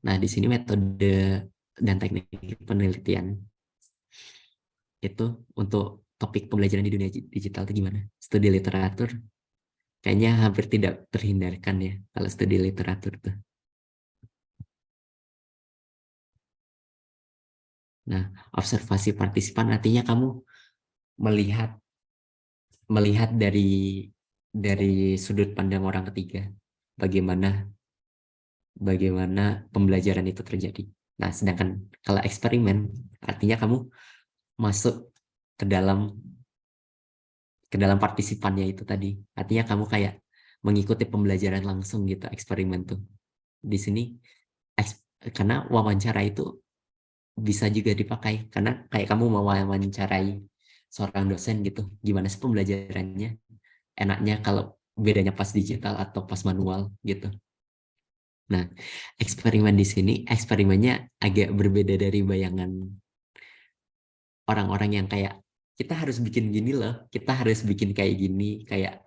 Nah, di sini metode dan teknik penelitian itu untuk topik pembelajaran di dunia digital itu gimana? Studi literatur kayaknya hampir tidak terhindarkan ya kalau studi literatur tuh. Nah, observasi partisipan artinya kamu melihat dari sudut pandang orang ketiga bagaimana pembelajaran itu terjadi. Nah, sedangkan kalau eksperimen artinya kamu masuk ke dalam partisipannya itu tadi. Artinya kamu kayak mengikuti pembelajaran langsung gitu eksperimen tuh. Di sini karena wawancara itu bisa juga dipakai karena kayak kamu mau wawancarai seorang dosen gitu. Gimana sih pembelajarannya? Enaknya kalau bedanya pas digital atau pas manual gitu. Nah, eksperimen di sini eksperimennya agak berbeda dari bayangan orang-orang yang kayak kita harus bikin gini loh, kita harus bikin kayak gini, kayak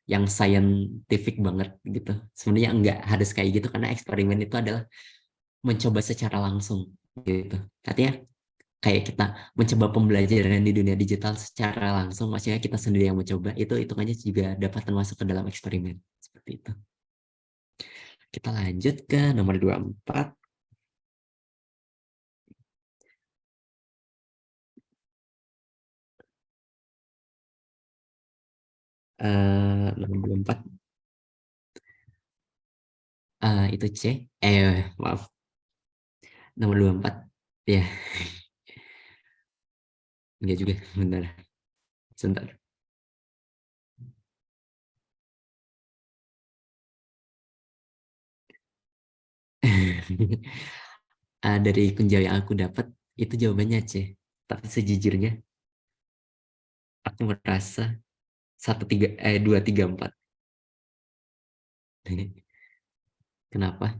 yang scientific banget gitu. Sebenarnya enggak harus kayak gitu karena eksperimen itu adalah mencoba secara langsung gitu. Artinya kayak kita mencoba pembelajaran di dunia digital secara langsung, maksudnya kita sendiri yang mencoba, itu hitungannya juga dapat termasuk ke dalam eksperimen. Seperti itu. Kita lanjut ke nomor 24. Nomor 24. Itu C. Maaf. Nomor 24. Ya. Enggak juga, bentar. Sebentar. Dari kunjau yang aku dapat itu jawabannya C. Tapi sejujurnya aku merasa 2, 3, 4. Kenapa?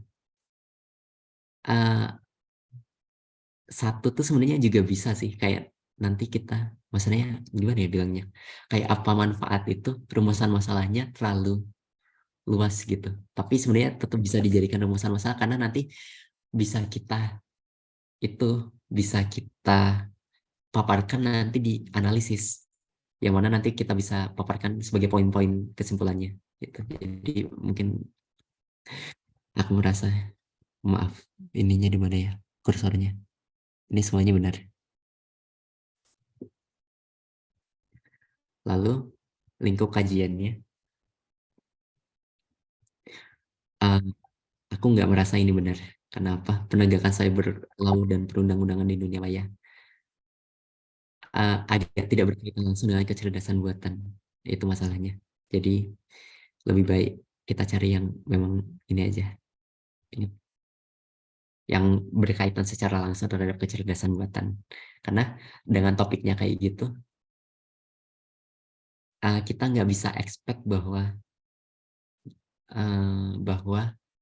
Satu tuh sebenarnya juga bisa sih kayak nanti kita maksudnya gimana ya bilangnya, kayak apa manfaat itu rumusan masalahnya terlalu luas gitu, tapi sebenarnya tetap bisa dijadikan rumusan masalah karena nanti bisa kita paparkan nanti di analisis, yang mana nanti kita bisa paparkan sebagai poin-poin kesimpulannya gitu. Jadi mungkin aku merasa, maaf, ininya di mana ya kursornya, ini semuanya benar. Lalu lingkup kajiannya, aku nggak merasa ini benar. Kenapa? Penegakan cyber law dan perundang-undangan di dunia maya agak tidak berkaitan langsung dengan kecerdasan buatan. Itu masalahnya. Jadi lebih baik kita cari yang memang ini aja, ini yang berkaitan secara langsung terhadap kecerdasan buatan. Karena dengan topiknya kayak gitu, kita nggak bisa expect bahwa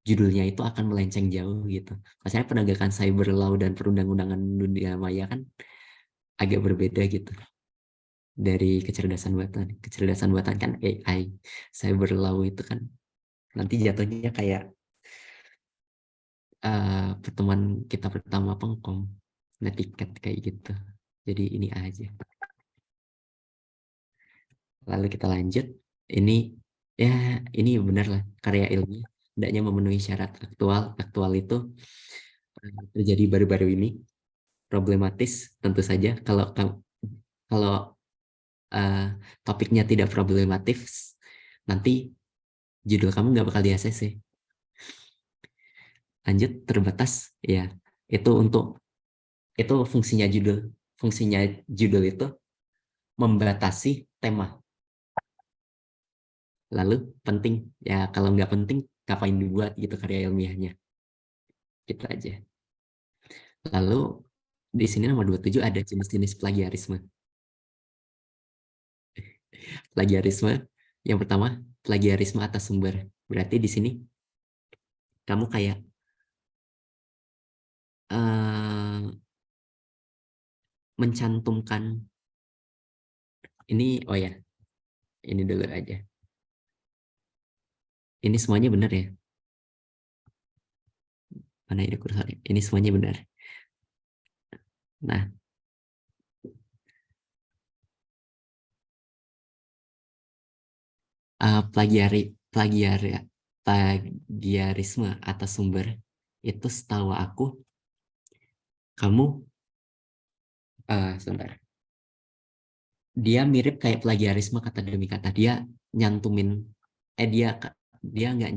judulnya itu akan melenceng jauh gitu. Maksudnya penegakan cyber law dan perundang-undangan dunia maya kan agak berbeda gitu dari kecerdasan buatan. Kecerdasan buatan kan AI, cyber law itu kan nanti jatuhnya kayak pertemuan kita pertama pengkom, netiket kayak gitu. Jadi ini aja. Lalu kita lanjut. Ini ya ini benar lah, karya ilmiah hendaknya memenuhi syarat aktual. Aktual itu terjadi baru-baru ini, problematis tentu saja. Kalau topiknya tidak problematis, nanti judul kamu nggak bakal di ACC. Lanjut, terbatas ya, itu fungsinya judul itu membatasi tema. Lalu penting ya, kalau nggak penting ngapain dibuat gitu karya ilmiahnya, gitu aja. Lalu di sini nomor 27 ada jenis-jenis plagiarisme. Plagiarisme yang pertama, plagiarisme atas sumber. Berarti di sini kamu kayak mencantumkan ini, oh ya, ini dulu aja. Ini semuanya benar ya? Mana ini kursornya? Ini semuanya benar. Nah, plagiarisme atas sumber itu setahu aku, kamu sebentar. Dia mirip kayak plagiarisme kata demi kata. Dia nyantumin, dia nggak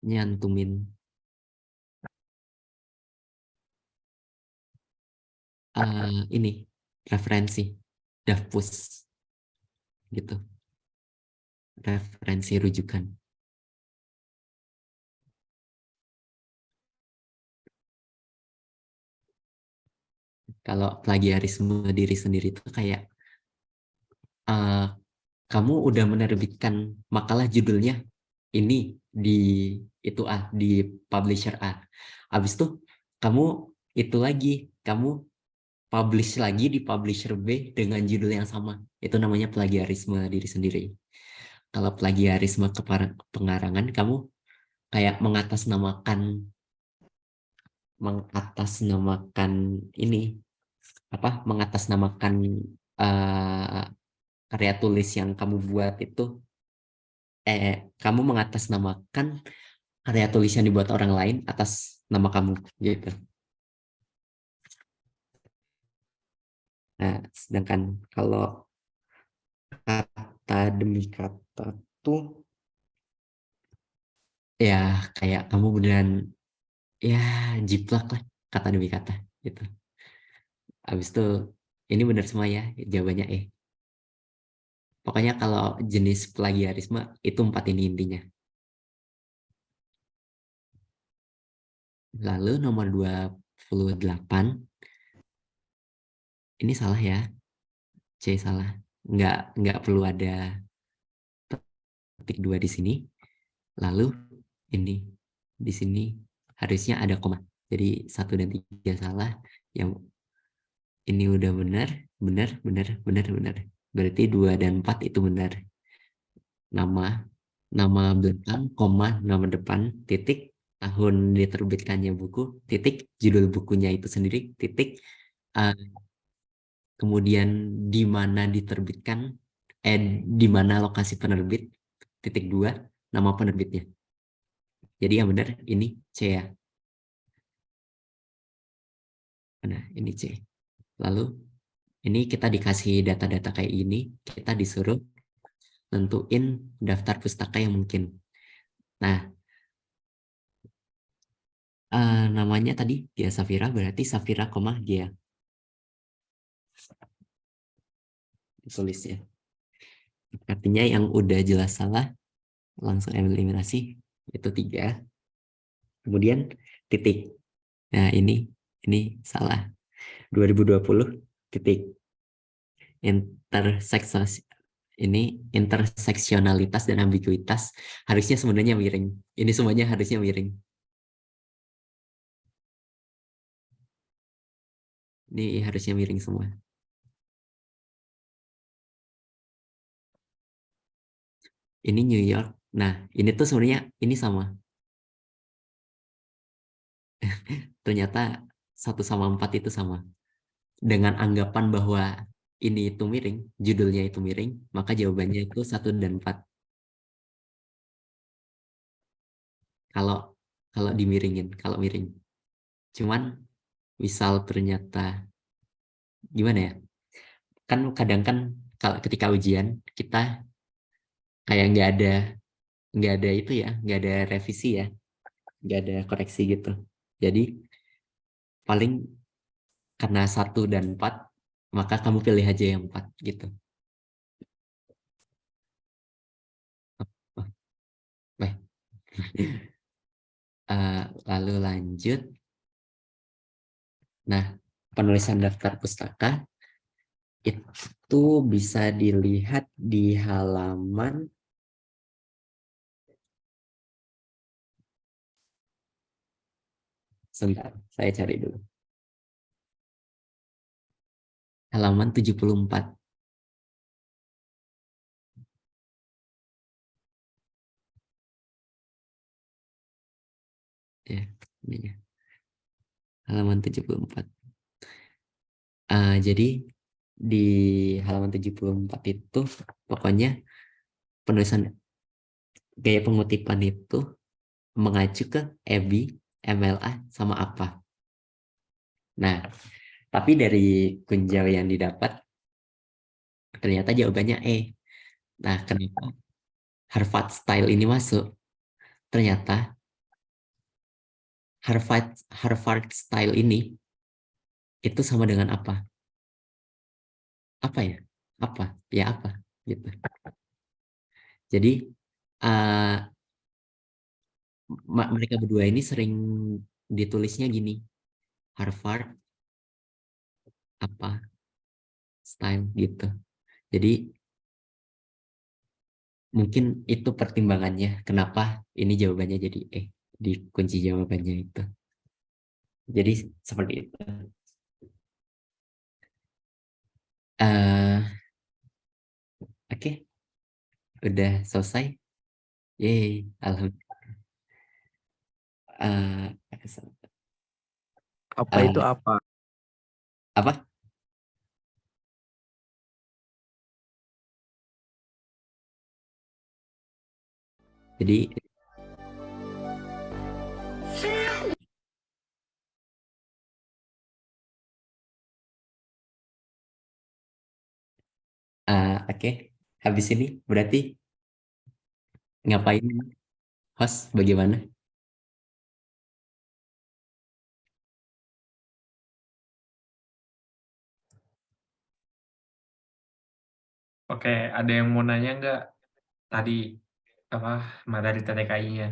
nyantumin ini referensi DAFPUS gitu, referensi rujukan. Kalau plagiarisme diri sendiri itu kayak kamu udah menerbitkan makalah judulnya ini di itu A, di publisher A. Habis itu kamu publish lagi di publisher B dengan judul yang sama. Itu namanya plagiarisme diri sendiri. Kalau plagiarisme pengarangan, kamu kayak mengatasnamakan karya tulis yang kamu buat itu, kamu mengatasnamakan karya tulis yang dibuat orang lain atas nama kamu gitu. Nah, sedangkan kalau kata demi kata tuh ya kayak kamu beneran ya jiplak lah, kata demi kata gitu. Habis itu ini benar semua ya jawabannya Pokoknya kalau jenis plagiarisme itu 4 ini intinya. Lalu nomor 28 ini salah ya, C salah, nggak perlu ada petik 2 di sini. Lalu ini di sini harusnya ada koma, jadi 1 dan 3 salah. Yang ini udah benar. Berarti 2 dan 4 itu benar. Nama belakang, koma, nama depan, titik, tahun diterbitkannya buku, titik, judul bukunya itu sendiri, titik, kemudian di mana diterbitkan, di mana lokasi penerbit, titik 2, nama penerbitnya. Jadi yang benar ini C ya. Nah, ini C. Lalu ini kita dikasih data-data kayak ini, kita disuruh nentuin daftar pustaka yang mungkin. Nah, namanya tadi Gia Safira, berarti Safira, Gia. Tulis ya. Artinya yang udah jelas salah, langsung eliminasi, itu 3. Kemudian titik. Nah, ini salah. 2020 titik. Interseksionalitas dan ambiguitas harusnya sebenarnya miring. Ini semuanya harusnya miring. Ini harusnya miring semua. Ini New York. Nah, ini tuh sebenarnya ini sama. Ternyata 1/4 itu sama. Dengan anggapan bahwa ini itu miring, judulnya itu miring, maka jawabannya itu 1 dan 4. Kalau dimiringin, kalau miring. Cuman misal ternyata gimana ya? Kan kadang kan kalau ketika ujian kita kayak nggak ada itu ya, nggak ada revisi ya, nggak ada koreksi gitu. Jadi paling karena 1 dan 4, maka kamu pilih aja yang 4 gitu. Baik. Lalu lanjut. Nah, penulisan daftar pustaka itu bisa dilihat di halaman sebentar, saya cari dulu. Halaman 74. Ya, ini ya. Halaman 74. Jadi di halaman 74 itu pokoknya penulisan gaya pengutipan itu mengacu ke EBI, MLA, sama apa. Nah, tapi dari Kunjau yang didapat ternyata jawabannya E. Nah, kenapa Harvard Style ini masuk? Ternyata Harvard Style ini itu sama dengan apa? Apa ya? Apa? Ya apa? Gitu. Jadi mereka berdua ini sering ditulisnya gini, Harvard apa style gitu. Jadi mungkin itu pertimbangannya kenapa ini jawabannya jadi di kunci jawabannya itu. Jadi seperti itu. Oke. Udah selesai. Yeay, alhamdulillah. Apa itu apa? Apa? Jadi oke. Habis ini berarti ngapain? Host bagaimana? Oke, ada yang mau nanya nggak tadi apa materi TTKI-nya?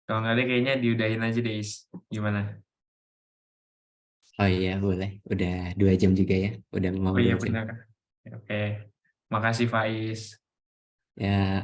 Kalau nggak ada kayaknya diudahin aja deh, Is. Gimana? Oh iya boleh. Udah 2 jam juga ya. Udah mau Oh iya 2 jam. benar. Oke. Makasih Faiz. Ya.